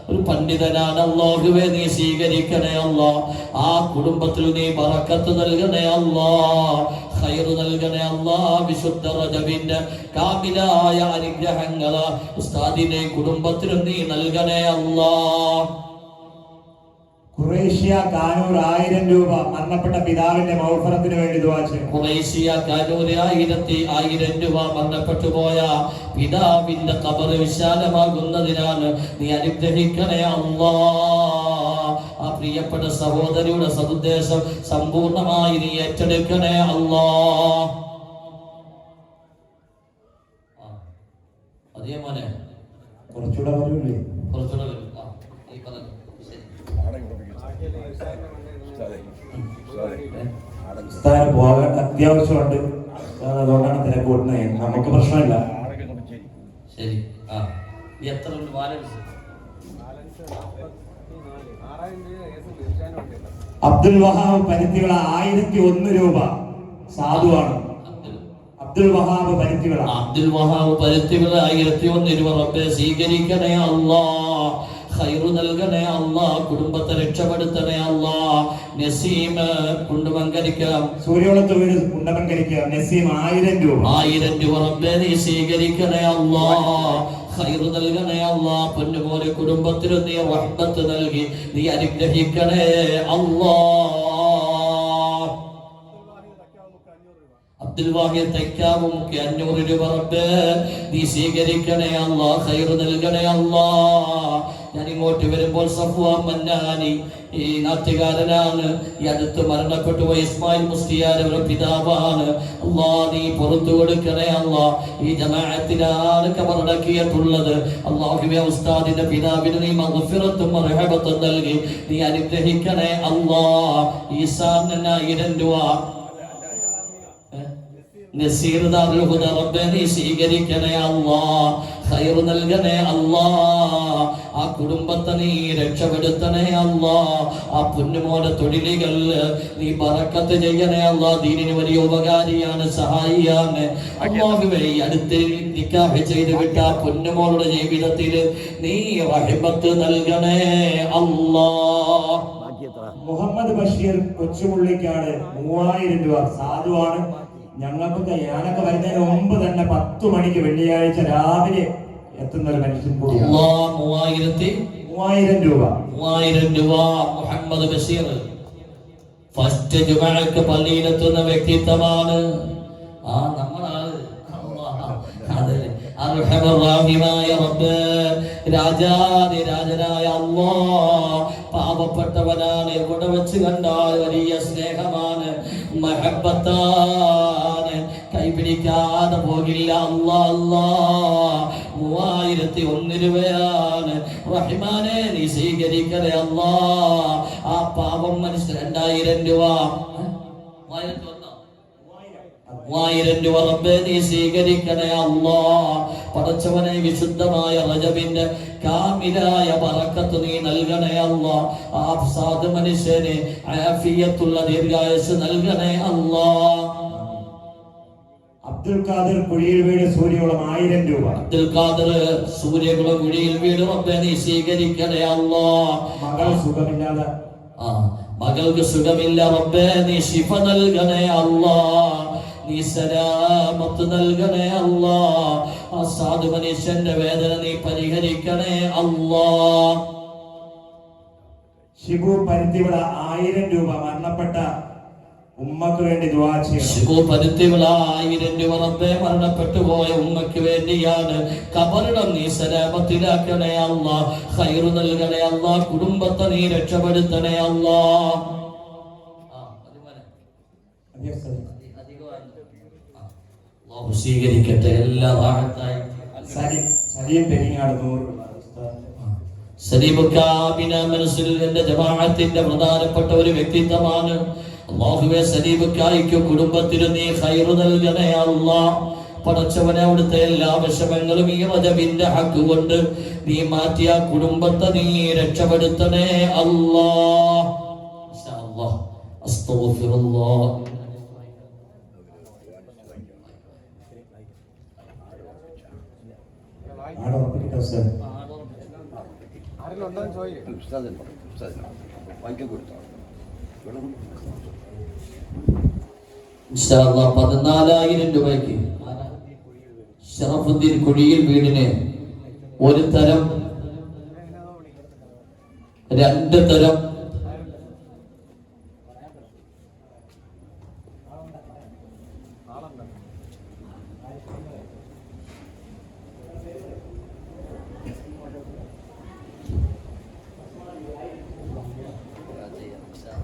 ഒരു പണ്ഡിതനാണ് അല്ലാഹുവേ, നീ സ്വീകരിക്കണേ അല്ലാഹ്. ആ കുടുംബത്തിൽ നീ ബറക്കത്ത് നൽകണേ അല്ലാഹ്, ഖൈർ നൽകണേ അല്ലാഹ്. വിശുദ്ധ റജബിന്റെ കാമിലായ അനുഗ്രഹങ്ങൾ ഉസ്താദിനെ കുടുംബത്തിലും നീ നൽകണേ അല്ലാഹ്. ഖുറൈശിയ കാനൂർ 1000 രൂപ മരണപ്പെട്ട പിതാവിന്റെ മൗഫറത്തിന് വേണ്ടി ദുആ ചെയ്യണം. ഖുറൈശിയ കാനൂർ 1000 രൂപ മരണപ്പെട്ടു പോയ പിതാവിന്റെ ഖബർ വിശാലമാകുന്നതിനാണ് നീ അനുഗ്രഹിക്കണേ അല്ലാഹ്. ആ പ്രിയപ്പെട്ട സഹോദരിയുടെ സതുദ്ദേശം സമ്പൂർണമായി നീ ഏറ്റെടുക്കണേ അല്ലാഹ്. അതേ മോനെ കുറച്ചുകൂടെ വരൂല്ലേ? കുറച്ചുകൂടെ വരും. ഈ പറഞ്ഞു ഉസ്താദിന് പോകാൻ അത്യാവശ്യമുണ്ട്, അതുകൊണ്ടാണ് തിരക്ക് കൂട്ടുന്നത്. നമുക്ക് പ്രശ്നമില്ല. ശരി. ആ എത്ര ഉണ്ട് ബാലൻസ്? അബ്ദുൽ വഹാബ് പരുത്തിവിള 1001 രൂപ. സാധുവാണ്. അബ്ദുൽ വഹാബ് പരുത്തിവിള 1001 രൂപ. റബ്ബേ സ്വീകരിക്കണേ അല്ലാഹ്, ഖൈറു നൽകണേ അല്ലാഹ്, കുടുംബത്തെ രക്ഷപ്പെടുത്തണേ അല്ലാഹ്. നസീം കുണ്ടുമങ്കരിക്കാം സൂര്യോളത്ത് വീട് കുണ്ടമൻകരിക്കുക നസീം 1000 രൂപ. 1000 രൂപ. റബ്ബേ നീ സ്വീകരിക്കണേ അല്ലാഹ്, ഖൈറു നൽകണേ അല്ലാഹ്. പൊന്നുപോലെ കുടുംബത്തിന് നീ റഹ്മത്ത് നൽകി നീ അനുഗ്രഹിക്കണേ അല്ലാഹ്. അബ്ദുൽ വാഹിദ് തൈക്കാവും 500 രൂപ. റബ്ബേ നീ സ്വീകരിക്കണേ അല്ലാഹ്, ഖൈർ നൽകണേ അല്ലാഹ്. ഞാൻ ഇങ്ങോട്ട് വരുമ്പോൾ സഫ്വാൻ മന്നാനി ഈ നാട്ടുകാരനാണ്, ഈ അടുത്ത് മരണപ്പെട്ടു പോയ ഇസ്മായിൽ മുസ്ലിയാർ അവരുടെ പിതാവാണ്. അല്ലാഹ് നീ പുറത്തു കൊടുക്കണേ അല്ലാഹ്. ഈ ജമാഅത്തിലാണ് ഖബറടക്കിയിട്ടുള്ളത്. അല്ലാഹുവേ ഉസ്താദിന്റെ പിതാവിന് നീ മഗ്ഫിറത്തും മർഹബത്തും നൽകി നീ അനുഗ്രഹിക്കണേ അല്ലാഹ്. ഈസാന് 1000 രൂപ. നസീർ ദാറുൽ ഹുദ. റബ്ബേ നീ സ്വീകരിക്കണേ അല്ലാഹ്, ഖൈർ നൽകണേ അല്ലാഹ്. ആ കുടുംബത്തെ നീ രക്ഷപ്പെടുത്തണേ അല്ലാഹ്. ആ പൊന്നുമോനെ തൊഴിലുകൾ നീ ബറക്കത്ത് ചെയ്യണേ അല്ലാഹ്. ദീനിന് വലിയ ഉപകാരിയാണ്, സഹായിയാണ് അല്ലാഹുവേ. ഈ അടുത്ത് നിക്കാഹ് ചെയ്ത് വിട്ട ആ പൊന്നുമോളുടെ ജീവിതത്തിൽ നീ റഹ്മത്ത് നൽകണേ അല്ലാഹ്. മുഹമ്മദ് ബഷീർ കൊച്ചുപുള്ളിക്കാട് 3000 രൂപ. സാധുവാണ്. ഞങ്ങൾക്ക് ഞാനൊക്കെ വരുന്നതിന് മുമ്പ് തന്നെ 10 മണിക്ക് വെള്ളിയാഴ്ച രാവിലെ എത്തുന്ന ഒരു മനുഷ്യൻ കൂടിയാണ്. 3000 രൂപ. 3000 രൂപ. മുഹമ്മദ് ബഷീർ ഫസ്റ്റ് ജുമഅക്ക് പള്ളിയിലെത്തുന്ന വ്യക്തിത്വമാണ്. ആ നമ്മളാണ്. അതെ, അർഹമർ-റഹീമായ റബ്ബ്, രാജാതിരാജനായ അല്ലാഹ് പാപപ്പെട്ടവനാണ്. എവിടെ വെച്ച് കണ്ടാൽ വലിയ സ്നേഹമാണ്, മഹബത്താണ്, കൈപിടിക്കാതെ പോകില്ല. അല്ലാഹ് അല്ലാഹ് 3001 രൂപയാണ്. റഹ്മാനെ നീ സ്വീകരിക്കണേ അല്ലാഹ്. ആ പാപം മനുഷ്യൻ 2000 രൂപ. 3000 രൂപ. റബ്ബേ നീ സ്വീകരിക്കണേ അല്ലാഹ്. പടച്ചവനെ വിശുദ്ധമായ റജബിന്റെ കാമിലായ ബറക്കത്ത് നീ നൽകണേ അല്ലാഹ്. ആ സാധു മനുഷ്യനെ ആഫിയത്തുള്ള ദീർഘായുസ്സ് നൽകണേ അല്ലാഹ്. അബ്ദുൽ ഖാദർ കുഴിയിൽ വീട് സൂര്യകുളം 1000 രൂപ. അബ്ദുൽ ഖാദർ സൂര്യകുളം കുഴിയിൽ വീട്. റബ്ബേ നീ സ്വീകരിക്കണേ അല്ലാഹ്. മകൾ സുഖമില്ലാതെ മകൾക്ക് സുഖമില്ല. റബ്ബേ നീ ശിഫ നൽകണേ അല്ലാഹ്, നീ സലാമത്ത് നൽകണേ അല്ലാഹ്. ആ സാധു മനുഷ്യന്റെ വേദന നീ പരിഹരിക്കണേ അല്ലാഹ്. ഷിബു പരുത്തിവിള 1000 രൂപ. മരണപ്പെട്ട ഉമ്മക്ക് വേണ്ടി ദുആ ചെയ്യണം. ഷിബു പരുത്തിവിള 1000 രൂപ. റബ്ബേ മരണപ്പെട്ടു പോയ ഉമ്മക്ക് വേണ്ടിയാണ്. ഖബറിടം നീ സലാമത്തിലാക്കണേ അല്ലാഹ്, ഖൈർ നൽകണേ അല്ലാഹ്. കുടുംബത്തെ നീ രക്ഷപ്പെടുത്തണേ അല്ലാഹ്. അല്ലാഹു സ്വീകരിക്കട്ടെ. എല്ലാ റാഹത്തായി. സലീം പെരിങ്ങാട് 100 രൂപ. സലീബുക്കാബിന മനസ്സിൽ എന്റെ ജമാഅത്തിന്റെ പ്രധാനപ്പെട്ട ഒരു വ്യക്തിത്വമാണ്. അല്ലാഹുവേ, സലീബുക്കായിക്ക് കുടുംബത്തിന് നീ ഖൈറ് നൽകണേ അല്ലാഹ്. പടച്ചവനെ, അവിടുത്തെ എല്ലാ വിഷമങ്ങളും ഈ റജബിന്റെ ഹക്ക് കൊണ്ട് നീ മാറ്റിയ കുടുംബത്തെ നീ രക്ഷപ്പെടുത്തണേ അല്ലാഹ്. ഇൻഷാ അല്ലാഹ്. അസ്തഗ്ഫിറുല്ലാഹ്. ഇൻഷാ അല്ലാഹ് 14,000 രൂപയ്ക്ക് ഷറഫുദ്ദീൻ കുഴിയിൽ വീടിന് ഒരു തരം, രണ്ട് തരം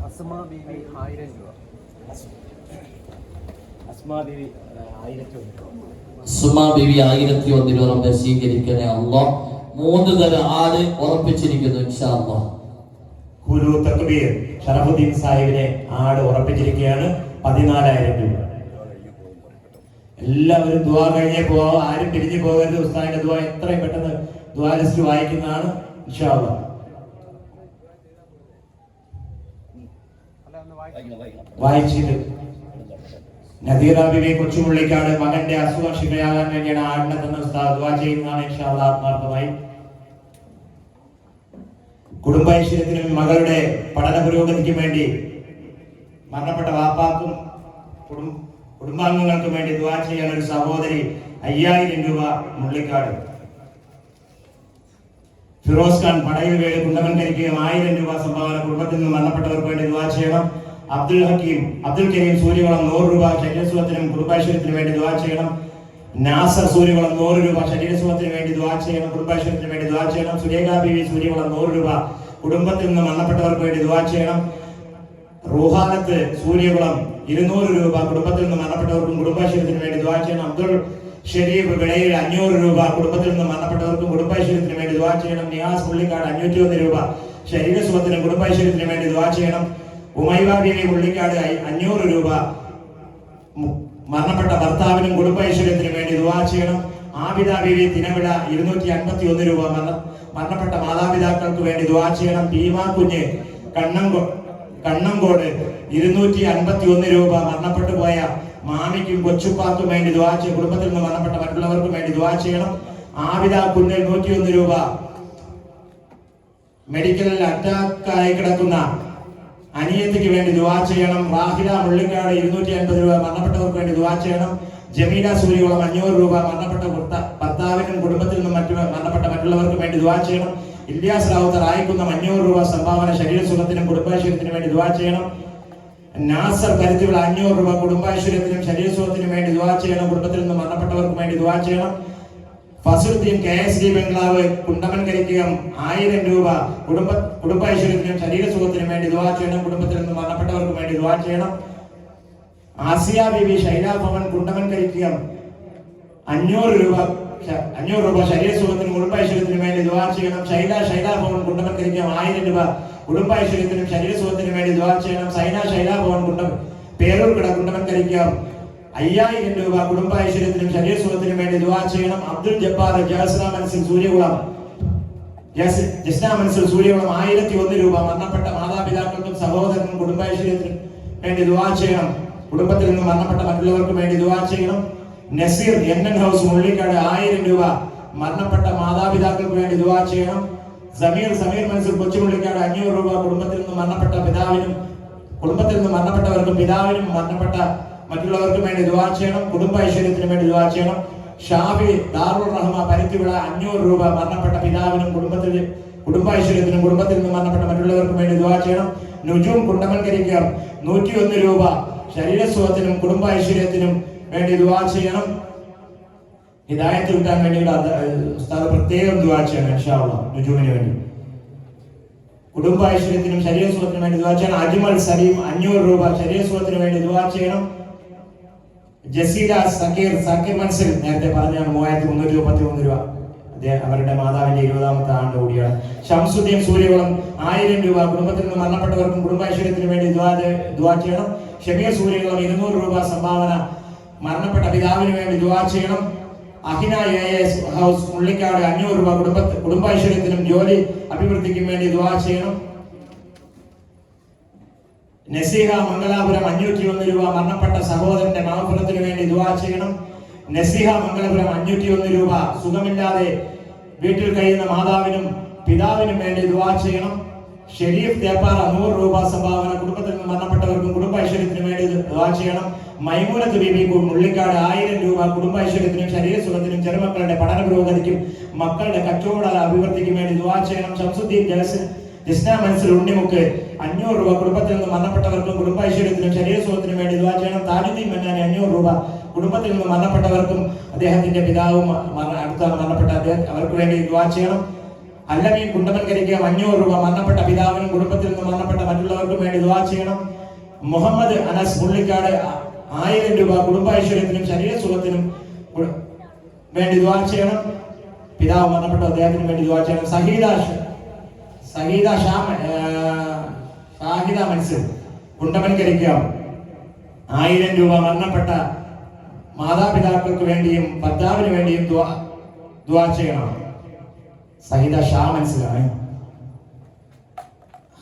അസ്മാ ബീവി 1000 രൂപ. അസ്മാ ബീവി 1001 രൂപ സ്വീകരിക്കണേ അല്ലാഹ്. 3 തരം ആട് ഉറപ്പിച്ചിരിക്കുന്നു ഇൻഷാ അല്ലാഹ്. കുരു തക്ബീർ ഷറഫുദ്ദീൻ സാഹിബിനെ ആട് ഉറപ്പിച്ചിരിക്കുകയാണ് 14,000 രൂപ. എല്ലാവരും ദുആ കഴിഞ്ഞേ പോവാ, ആരും പിരിഞ്ഞു പോകരുത്. ഉസ്താദിന്റെ ദുആ എത്രയും പെട്ടെന്ന് ദുആ ലിസ്റ്റ് വായിക്കുന്നതാണ് ഇൻഷാ അല്ലാഹ്. വായിച്ചിട്ട് നദീറ ബിബി കൊച്ചുമുള്ളിക്കാട് മകന്റെ അസുഖം ശിഫയാകാൻ വേണ്ടിയാണ് ആടിനെ തന്ന ഉസ്താദ് ദുആ ചെയ്യുന്നതാണ് ഇൻഷാ അല്ലാഹ്. ആത്മാർത്ഥമായി കുടുംബൈശ്വര്യത്തിനും മകളുടെ പഠന പുരോഗതിക്കും വേണ്ടി മരണപ്പെട്ട വാപ്പാക്കും കുടുംബാംഗങ്ങൾക്കും വേണ്ടി ദുആ ചെയ്യാൻ ഒരു സഹോദരി 5,000 രൂപ മുള്ളിക്കാട്. ഫിറോസ് ഖാൻ പടയിൽ വേണ്ടി കുണ്ടമൻകരിക്കുകയും 1,000 രൂപ സംഭാവന കുടുംബത്തിൽ നിന്ന് മരണപ്പെട്ടവർക്ക് വേണ്ടി ദുആ ചെയ്യണം. അബ്ദുൽ കരീം സൂര്യകുളം 100 രൂപ ശരീരസുഖത്തിനും കുടുംബാശ്വരത്തിനും വേണ്ടി ദുആ ചെയ്യണം. നാസർ സൂര്യകുളം 100 രൂപ ശരീരസുഖത്തിന് വേണ്ടി ദുആ ചെയ്യണം, കുടുംബാശ്വരത്തിന് വേണ്ടി ദുആ ചെയ്യണം. സുലേഖ ബീവി സൂര്യകുളം 100 രൂപ കുടുംബത്തിൽ നിന്ന് മരണപ്പെട്ടവർക്ക് വേണ്ടി ദുആ ചെയ്യണം. റൂഹാനത്ത് സൂര്യകുളം 200 രൂപ കുടുംബത്തിൽ നിന്ന് മരണപ്പെട്ടവർക്കും കുടുംബാശ്വരത്തിന് വേണ്ടി ദുആ ചെയ്യണം. അബ്ദുൾ ഷരീഫ് വിളയിൽ 500 രൂപ കുടുംബത്തിൽ നിന്ന് മരണപ്പെട്ടവർക്കും കുടുംബാശ്വരത്തിന് വേണ്ടി ദുആ ചെയ്യണം. നിയാസ് പുള്ളിക്കാട് 501 രൂപ ശരീരസുഖത്തിനും കുടുംബാശ്വരത്തിന് വേണ്ടി ദുആ ചെയ്യണം. ഉമൈബ ബീവി പുള്ളിക്കാട് 500 രൂപ മരണപ്പെട്ട ഭർത്താവിനും കുടുംബൈശ്വര്യത്തിനും വേണ്ടി ദുആ ചെയ്യണം. ആബിദ ബീവി തിനവിള 251 രൂപ മരണപ്പെട്ട മാതാപിതാക്കൾക്ക് വേണ്ടി ദുആ ചെയ്യണം. ഭീമാ കുഞ്ഞ് കണ്ണങ്കോട് 251 രൂപ മരണപ്പെട്ടു പോയ മാമിക്കും കൊച്ചുപ്പാക്കും വേണ്ടി ദുആ ചെയ്യണം. കുടുംബത്തിൽ നിന്ന് മരണപ്പെട്ട മറ്റുള്ളവർക്കും വേണ്ടി ദുആ ചെയ്യണം. ആബിദ കുഞ്ഞിൽ 101 രൂപ മെഡിക്കലിൽ അറ്റാക്കായി കിടക്കുന്ന അനിയത്തിക്ക് വേണ്ടി ദുആ ചെയ്യണം. റാഹില മുള്ളിക്കാട് 250 രൂപ മരണപ്പെട്ടവർക്ക് വേണ്ടി ദുആ ചെയ്യണം. ജമീല സൂര്യകുളം 500 രൂപ മരണപ്പെട്ട ഭർത്താവിനും കുടുംബത്തിൽ നിന്നും മരണപ്പെട്ട മറ്റുള്ളവർക്ക് വേണ്ടി ദുആ ചെയ്യണം. ഇല്യാസ് റാവുത്തർ ആയിക്കുന്ന 500 രൂപ സംഭാവന ശരീരസുഖത്തിനും കുടുംബാശ്വര്യത്തിനും വേണ്ടി ദുആ ചെയ്യണം. നാസർ കരുത്തിയുള്ള 500 രൂപ കുടുംബാശ്വര്യത്തിനും ശരീരസുഖത്തിനും വേണ്ടി ദുആ ചെയ്യണം. കുടുംബത്തിൽ നിന്നും മരണപ്പെട്ടവർക്ക് വേണ്ടി ദുആ ചെയ്യണം. ഫസലുദ്ദീൻ KSD ബംഗ്ലാവ് കുണ്ടമൻകരിക്കകം 1000 രൂപ കുടുംബൈശ്വര്യത്തിനും ശരീരസുഖത്തിനും വേണ്ടി ദുആ ചെയ്യണം. കുടുംബത്തിൽ നിന്ന് മരണപ്പെട്ടവർക്കും വേണ്ടി ദുആ ചെയ്യണം. ആസിയ ബീബി ശൈലാ ഭവൻ കുണ്ടമൻകരിക്കകം 500 രൂപ ശരീരസുഖത്തിനും കുടുംബൈശ്വര്യത്തിനും വേണ്ടി ദുആ ചെയ്യണം. ശൈലാ ഭവൻ കുണ്ടമൻകരിക്കകം 1000 രൂപ കുടുംബൈശ്വര്യത്തിനും ശരീരസുഖത്തിനും വേണ്ടി ദുആ ചെയ്യണം. ശൈലാ ഭവൻ പേരൂർക്കട കുണ്ടമൻകരിക്കകം 5000 രൂപ കുടുംബൈശ്വര്യത്തിനും ശരീരസുഖത്തിനും വേണ്ടി ദുആ ചെയ്യണം. അബ്ദുൽ ജബ്ബാർ ജസ്ന മനസ്സിൽ സൂര്യകുളം 1001 രൂപ മരണപ്പെട്ട മാതാപിതാക്കൾക്കും സഹോദരനും കുടുംബൈശ്വര്യത്തിനും വേണ്ടി ദുആ ചെയ്യണം. കുടുംബത്തിൽ നിന്ന് മരണപ്പെട്ട മറ്റുള്ളവർക്കും വേണ്ടി ദുആ ചെയ്യണം. നസീർ NN ഹൗസ് മുള്ളിക്കാട് 1000 രൂപ മരണപ്പെട്ട മാതാപിതാക്കൾക്ക് വേണ്ടി ദുആ ചെയ്യണം. സമീർ മനസ്സിൽ കൊച്ചുമുള്ളിക്കാട് 500 രൂപ കുടുംബത്തിൽ നിന്ന് മരണപ്പെട്ടവർക്കും പിതാവിനും മരണപ്പെട്ട മറ്റുള്ളവർക്കും വേണ്ടി ദുആ ചെയ്യണം. കുടുംബൈശ്വര്യത്തിന് വേണ്ടി ദുആ ചെയ്യണം. ഷാഫി ദാറുൽ റഹ്മ പരുത്തിവിള 500 രൂപ മരണപ്പെട്ട പിതാവിനും കുടുംബൈശ്വര്യത്തിനും കുടുംബത്തിൽ നിന്ന് മരണപ്പെട്ട മറ്റുള്ളവർക്കും വേണ്ടി ദുആ ചെയ്യണം. നുജൂം കുണ്ടമൻകരിക്കകം 101 രൂപ ശരീരസുഖത്തിനും കുടുംബൈശ്വര്യത്തിനും വേണ്ടി ദുആ ചെയ്യണം. ഹിദായത്ത് കിട്ടാൻ വേണ്ടി ഉസ്താദ് പ്രത്യേകം ദുആ ചെയ്യണം ഇൻഷാ അല്ലാഹ്. നുജൂമിന് വേണ്ടി കുടുംബൈശ്വര്യത്തിനും ശരീരസുഖത്തിനും വേണ്ടി ദുആ ചെയ്യണം. അജ്മൽ സലീം 500 രൂപ ശരീരസുഖത്തിന് വേണ്ടി ദുആ ചെയ്യണം. ജസീല സക്കീർ മനസ്സിൽ നേരത്തെ പറഞ്ഞാണ് 3331 രൂപ അവരുടെ മാതാവിന്റെ 20ാമത്തെ ആണ്ട് കൂടിയാണ്. ഷംസുദ്ദീൻ സൂര്യകുളം 1000 രൂപ കുടുംബത്തിൽ നിന്ന് മരണപ്പെട്ടവർക്കും കുടുംബൈശ്വര്യത്തിന് വേണ്ടി ദുആ ചെയ്യണം. ഷമീർ സൂര്യകുളം 200 രൂപ സംഭാവന മരണപ്പെട്ട പിതാവിന് വേണ്ടി ദുആ ചെയ്യണം. അഹിന AS ഹൗസ് മുള്ളിക്കാട് 500 രൂപ കുടുംബൈശ്വര്യത്തിനും ജോലി അഭിവൃദ്ധിക്കും വേണ്ടി ദുആ ചെയ്യണം. നസീഹ മംഗലാപുരം 501 രൂപ മരണപ്പെട്ട സഹോദരന്റെ മഹഫറത്തിന് വേണ്ടി ദുആ ചെയ്യണം. നസീഹ മംഗലപുരം 501 രൂപ സുഖമില്ലാതെ വീട്ടിൽ കഴിയുന്ന മാതാവിനും പിതാവിനും വേണ്ടി ദുആ ചെയ്യണം. ഷെരീഫ് തേപ്പാറ 100 രൂപ സംഭാവന കുടുംബത്തിൽ നിന്ന് മരണപ്പെട്ടവർക്കും കുടുംബൈശ്വര്യത്തിനും വേണ്ടി ദുആ ചെയ്യണം. മൈമൂനത്ത് ബീബി മുള്ളിക്കാട് 1000 രൂപ കുടുംബൈശ്വര്യത്തിനും ശരീരസുഖത്തിനും ചെറുമക്കളുടെ പഠന പുരോഗതിക്കും മക്കളുടെ കച്ചവട അഭിവൃദ്ധിക്കും വേണ്ടി ദുആ ചെയ്യണം. ഷംസുദ്ദീൻ ജസ്ന മനസ്സിൽ ഉണ്ണിമുക്ക് 500 രൂപ കുടുംബത്തിൽ നിന്ന് മരണപ്പെട്ടവർക്കും കുടുംബൈശ്വര്യത്തിനും ശരീരസുഖത്തിനും വേണ്ടി ദുആ ചെയ്യണം. താജുദ്ദീൻ മന്നാനി 500 രൂപ കുടുംബത്തിൽ നിന്ന് മരണപ്പെട്ടവർക്കും അദ്ദേഹത്തിന്റെ പിതാവും അടുത്താണ് മരണപ്പെട്ട അദ്ദേഹം അവർക്ക് വേണ്ടി ദുആ ചെയ്യണം. അല്ലമീൻ കുണ്ടമൻകരിക്ക് 500 രൂപ മരണപ്പെട്ട പിതാവിനും കുടുംബത്തിൽ നിന്ന് മരണപ്പെട്ട മറ്റുള്ളവർക്കും വേണ്ടി ദുആ ചെയ്യണം. മുഹമ്മദ് അനസ് മുള്ളിക്കാട് 1000 രൂപ കുടുംബൈശ്വര്യത്തിനും ശരീരസുഖത്തിനും വേണ്ടി ദുആ ചെയ്യണം. പിതാവ് മരണപ്പെട്ട അദ്ദേഹത്തിന് വേണ്ടി ദുആ ചെയ്യണം. ഷാഹിദ മനസ്സിൽ കുണ്ടമൻകരിക്ക 1000 രൂപ മരണപ്പെട്ട മാതാപിതാക്കൾക്ക് വേണ്ടിയും ഭർത്താവിന് വേണ്ടിയും ദുആ ചെയ്യണം. സഹിത ഷാ മനസ്സിലാണ്.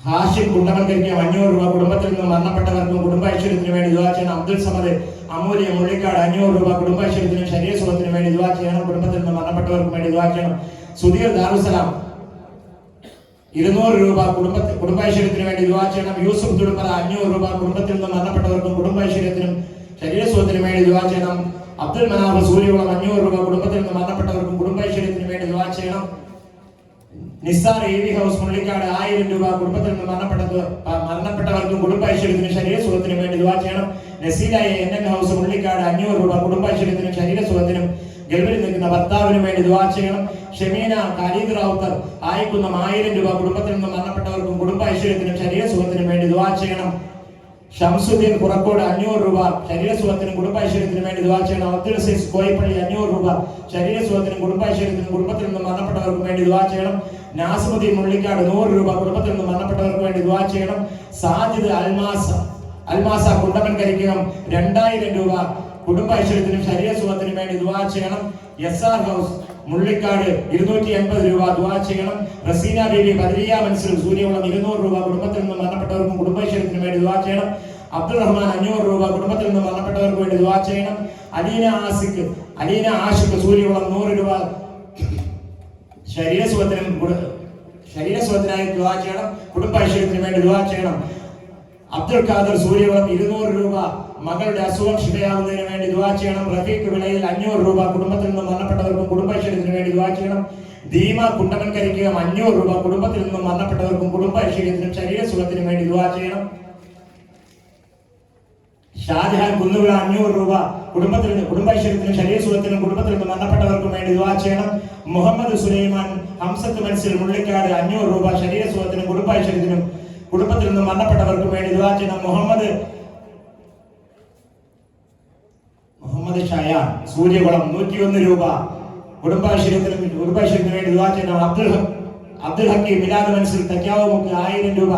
ഹാഷിം കുണ്ടമൻകരിക്ക 500 രൂപ കുടുംബത്തിൽ നിന്ന് മരണപ്പെട്ടവർക്കും കുടുംബൈശ്വര്യത്തിന് വേണ്ടി ദുആ ചെയ്യണം. അബ്ദുൽ സമദ് അമൂല്യ മുള്ളിക്കാട് 500 രൂപ കുടുംബൈശ്വര്യത്തിനും ശരീരസുഖത്തിനും വേണ്ടി ദുആ ചെയ്യണം. കുടുംബത്തിൽ നിന്ന് മരണപ്പെട്ടവർക്കും വേണ്ടി ദുആ ചെയ്യണം. സുധീർ ദാറുസലാം 200 രൂപ കുടുംബൈശ്വര്യത്തിന് വേണ്ടി ദുആ ചെയ്യണം. യൂസുഫ് തുടുപ്പറ 500 രൂപ കുടുംബത്തിൽ നിന്ന് മരണപ്പെട്ടവർക്കും കുടുംബൈശ്വര്യത്തിനും ശരീരസുഖത്തിനും വേണ്ടി ദുആ ചെയ്യണം. അബ്ദുൽ മനാഫ് സൂര്യകുളം 500 രൂപ കുടുംബത്തിൽ നിന്ന് മരണപ്പെട്ടവർക്കും കുടുംബൈശ്വര്യത്തിന് വേണ്ടി ദുആ ചെയ്യണം. നിസാർ EV ഹൗസ് മുള്ളിക്കാട് 1000 രൂപ കുടുംബത്തിൽ നിന്ന് മരണപ്പെട്ടവർക്കും കുടുംബൈശ്വര്യത്തിനും ശരീരസുഖത്തിനും വേണ്ടി ദുആ ചെയ്യണം. നസീല NN ഹൗസ് മുള്ളിക്കാട് 500 രൂപ കുടുംബൈശ്വര്യത്തിനും ശരീരസുഖത്തിനും ഗൾഫിൽ നിൽക്കുന്ന ഭർത്താവിന് വേണ്ടി ദുആ ചെയ്യണം. ഷമീന ഖാലിദ് റാവുത്തർ ആയിക്കുന്ന 1000 രൂപ കുടുംബത്തിൽ നിന്ന് മരണപ്പെട്ടവർക്കും കുടുംബൈശ്വര്യത്തിനും ശരീരസുഖത്തിനും വേണ്ടി ദുആ ചെയ്യണം. ഷംസുദ്ദീൻ കുറക്കോട് 500 രൂപ ശരീരസുഖത്തിനും കുടുംബൈശ്വര്യത്തിനും വേണ്ടി ദുആ ചെയ്യണം. അബ്ദുൽ അസീസ് കോയിപ്പള്ളി 500 രൂപ ശരീരസുഖത്തിനും കുടുംബൈശ്വര്യത്തിനും കുടുംബത്തിൽ നിന്ന് മരണപ്പെട്ടവർക്കും വേണ്ടി ദുആ ചെയ്യണം. നാസിമുദ്ദീൻ മുള്ളിക്കാട് 100 രൂപ കുടുംബത്തിൽ നിന്ന് മരണപ്പെട്ടവർക്ക് വേണ്ടി ദുആ ചെയ്യണം. സാജിദ് അൽമാസ കുണ്ടമൻകരിക്കണം 2000 രൂപ കുടുംബൈശ്വര്യത്തിനും ശരീരസുഖത്തിനും വേണ്ടി ദുആ ചെയ്യണം. SR ഹൗസ് മുള്ളിക്കാട് 280 രൂപ ദുആ ചെയ്യണം. റസീന ബീബി ബദരിയ മനസ്സിൽ സൂര്യകുളം 200 രൂപ കുടുംബത്തിൽ നിന്ന് മരണപ്പെട്ടവർക്കും കുടുംബൈശ്വര്യത്തിനും വേണ്ടി ദുആ ചെയ്യണം. അബ്ദുൾ റഹ്മാൻ 500 രൂപ കുടുംബത്തിൽ നിന്ന് മരണപ്പെട്ടവർക്ക് വേണ്ടി ദുആ ചെയ്യണം. അലീന ആഷിഖ് സൂര്യകുളം 100 രൂപ ശരീരസുഖത്തിനായി ദുആ ചെയ്യണം. കുടുംബൈശ്വര്യത്തിന് വേണ്ടി ദുആ ചെയ്യണം. അബ്ദുൽ ഖാദർ സൂര്യകുളം 200 രൂപ മകളുടെ അസുഖം ശിഫയാവുന്നതിന് വേണ്ടി ദുആ ചെയ്യണം. റഫീഖ് വിളയിൽ 500 രൂപ കുടുംബത്തിൽ നിന്ന് മരണപ്പെട്ടവർക്കും കുടുംബൈശ്വര്യത്തിന് വേണ്ടി ദുആ ചെയ്യണം. ദീമ കുണ്ടമൻകരിക്ക 500 രൂപ കുടുംബത്തിൽ നിന്നും മരണപ്പെട്ടവർക്കും കുടുംബൈശ്വര്യത്തിനും ശരീരസുഖത്തിനും വേണ്ടി ദുആ ചെയ്യണം. ഷാജഹാൻ കുന്നുവിള 500 രൂപ കുടുംബൈശ്വര്യത്തിനും ശരീരസുഖത്തിനും കുടുംബത്തിൽ നിന്ന് മരണപ്പെട്ടവർക്കും വേണ്ടി ദുആ ചെയ്യണം. മുഹമ്മദ് സുലൈമാൻ ഹംസത്ത് മനസ്സിൽ മുള്ളിക്കാട് 500 രൂപ ശരീരസുഖത്തിനും കുടുംബൈശ്വര്യത്തിനും കുടുംബത്തിൽ നിന്ന് മരണപ്പെട്ടവർക്കും വേണ്ടി ദുആ ചെയ്യണം. മുഹമ്മദ് ഷയാൻ സൂര്യകുളം 101 രൂപ കുടുംബൈശ്വര്യത്തിന് വേണ്ടി ദുആ ചെയ്യണം. അബ്ദുൽ ഹക്കീം മിലാദ് മനസ്സിൽ തക്കാവുമുക്ക് 1000 രൂപ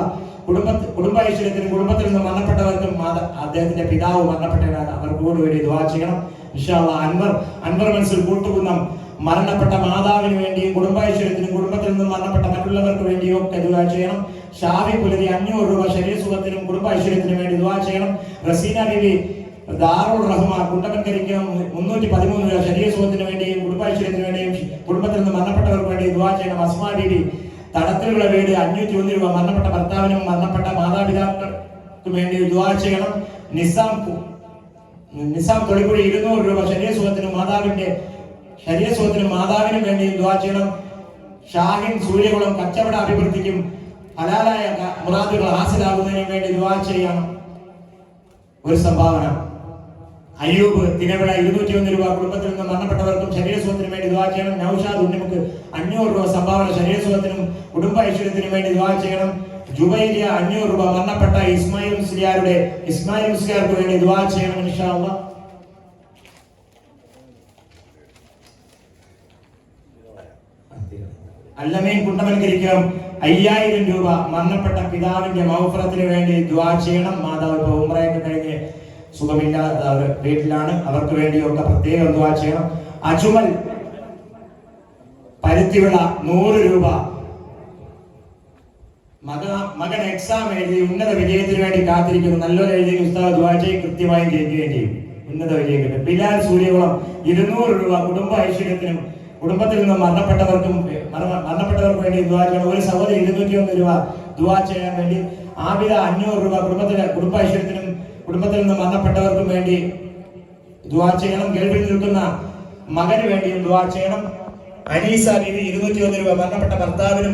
കുടുംബൈശ്വര്യത്തിനും കുടുംബത്തിൽ നിന്ന് മരണപ്പെട്ടവർക്കും അദ്ദേഹത്തിന്റെ പിതാവ് മരണപ്പെട്ടവരാണ് അവർക്ക് കൂടി വേണ്ടി ദുആ ചെയ്യണം. ഇൻഷാ അല്ലാഹ് അൻവർ മനസ്സിൽ കൂട്ടുകുന്നം മരണപ്പെട്ട മാതാവിന് വേണ്ടിയും കുടുംബൈശ്വര്യത്തിനും കുടുംബത്തിൽ നിന്ന് മരണപ്പെട്ട മറ്റുള്ളവർക്ക് വേണ്ടിയും ഒക്കെ ദുആ ചെയ്യണം. ഷാഫി പുലരി 500 രൂപ ശരീരസുഖത്തിനും കുടുംബൈശ്വര്യത്തിനും വേണ്ടി ദുആ ചെയ്യണം. റസീന ബീവി ദാറുൽ റഹ്മ കുണ്ടമൻകരിക്ക 313 രൂപ ശരീരസുഖത്തിന് വേണ്ടിയും കുടുംബൈശ്വര്യത്തിന് വേണ്ടിയും കുടുംബത്തിൽ നിന്ന് മരണപ്പെട്ടവർക്ക് വേണ്ടി ദുആ ചെയ്യണം. അസ്മാ ബീവി തടത്തിലുള്ള വീട് 501 രൂപ മരണപ്പെട്ട ഭർത്താവിനും മരണപ്പെട്ട മാതാപിതാക്കൾക്കും വേണ്ടി ദുആ ചെയ്യണം. നിസാം തൊളിപ്പുഴ 200 രൂപ ശരീരസുഖത്തിനും മാതാവിനും വേണ്ടിയും ദുആ ചെയ്യണം. ഷാഹിൻ സൂര്യകുളം കച്ചവട അഭിവൃദ്ധിക്കും ഹലാലായ മുറാദുകൾ ഹാസിലാകുന്നതിനും വേണ്ടി ദുആ ചെയ്യണം. ഒരു സംഭാവന. അയ്യൂബ് തിനവിള 201 രൂപ കുടുംബത്തിൽ നിന്ന് മരണപ്പെട്ടവർക്കും ശരീരസുഖത്തിനും വേണ്ടി ദുആ ചെയ്യണം. നൗഷാദ് ഉണ്ണിമുക്ക് 500 രൂപ സംഭാവന ശരീരസുഖത്തിനും കുടുംബൈശ്വര്യത്തിനും വേണ്ടി ദുആ ചെയ്യണം. ജുബൈലിയ 500 രൂപ മരണപ്പെട്ട ഇസ്മായിൽ മുസ്ലിയാർക്ക് വേണ്ടി ദുആ ചെയ്യണം. ഇൻഷാ അല്ലാഹ്. അല്ലമീൻ കുണ്ടമൽക്കരിക്കും 5000 രൂപ മരണപ്പെട്ട പിതാവിന്റെ മൗഫറത്തിന് വേണ്ടി ദുആ ചെയ്യണം. മാതാവ് ഇപ്പൊ ഉംറയൊക്കെ കഴിഞ്ഞ് സുഖമില്ലാത്ത വീട്ടിലാണ്, അവർക്ക് വേണ്ടിയൊക്കെ പ്രത്യേകം ദുആ ചെയ്യണം. അജ്മൽ പരുത്തിവിള 100 രൂപ. മകൻ എക്സാം എഴുതി ഉന്നത വിജയത്തിന് വേണ്ടി കാത്തിരിക്കുന്നു. നല്ലൊരു എഴുതി ഉസ്താദ് ദുആ ചെയ്യും, കൃത്യമായി ജയിക്കുകയും ചെയ്യും, ഉന്നത വിജയം കിട്ടും. ബിലാൽ സൂര്യകുളം 200 രൂപ. കുടുംബ ഐശ്വര്യത്തിനും കുടുംബത്തിൽ നിന്നും മരണപ്പെട്ടവർക്ക് വേണ്ടി ദുആ ചെയ്യണം. ഒരു സഹോദരി 201 രൂപ ദുആ ചെയ്യാൻ വേണ്ടി. ആബിദ 500 രൂപ. കുടുംബ ഐശ്വര്യത്തിനും കുടുംബത്തിൽ നിന്നും മരണപ്പെട്ടവർക്കും വേണ്ടി ദുആ ചെയ്യണം. ഗൾഫിൽ നിൽക്കുന്ന മകന് വേണ്ടിയും ദുആ ചെയ്യണം. അനീസ ബീവി 201 രൂപ. മരണപ്പെട്ട ഭർത്താവിനും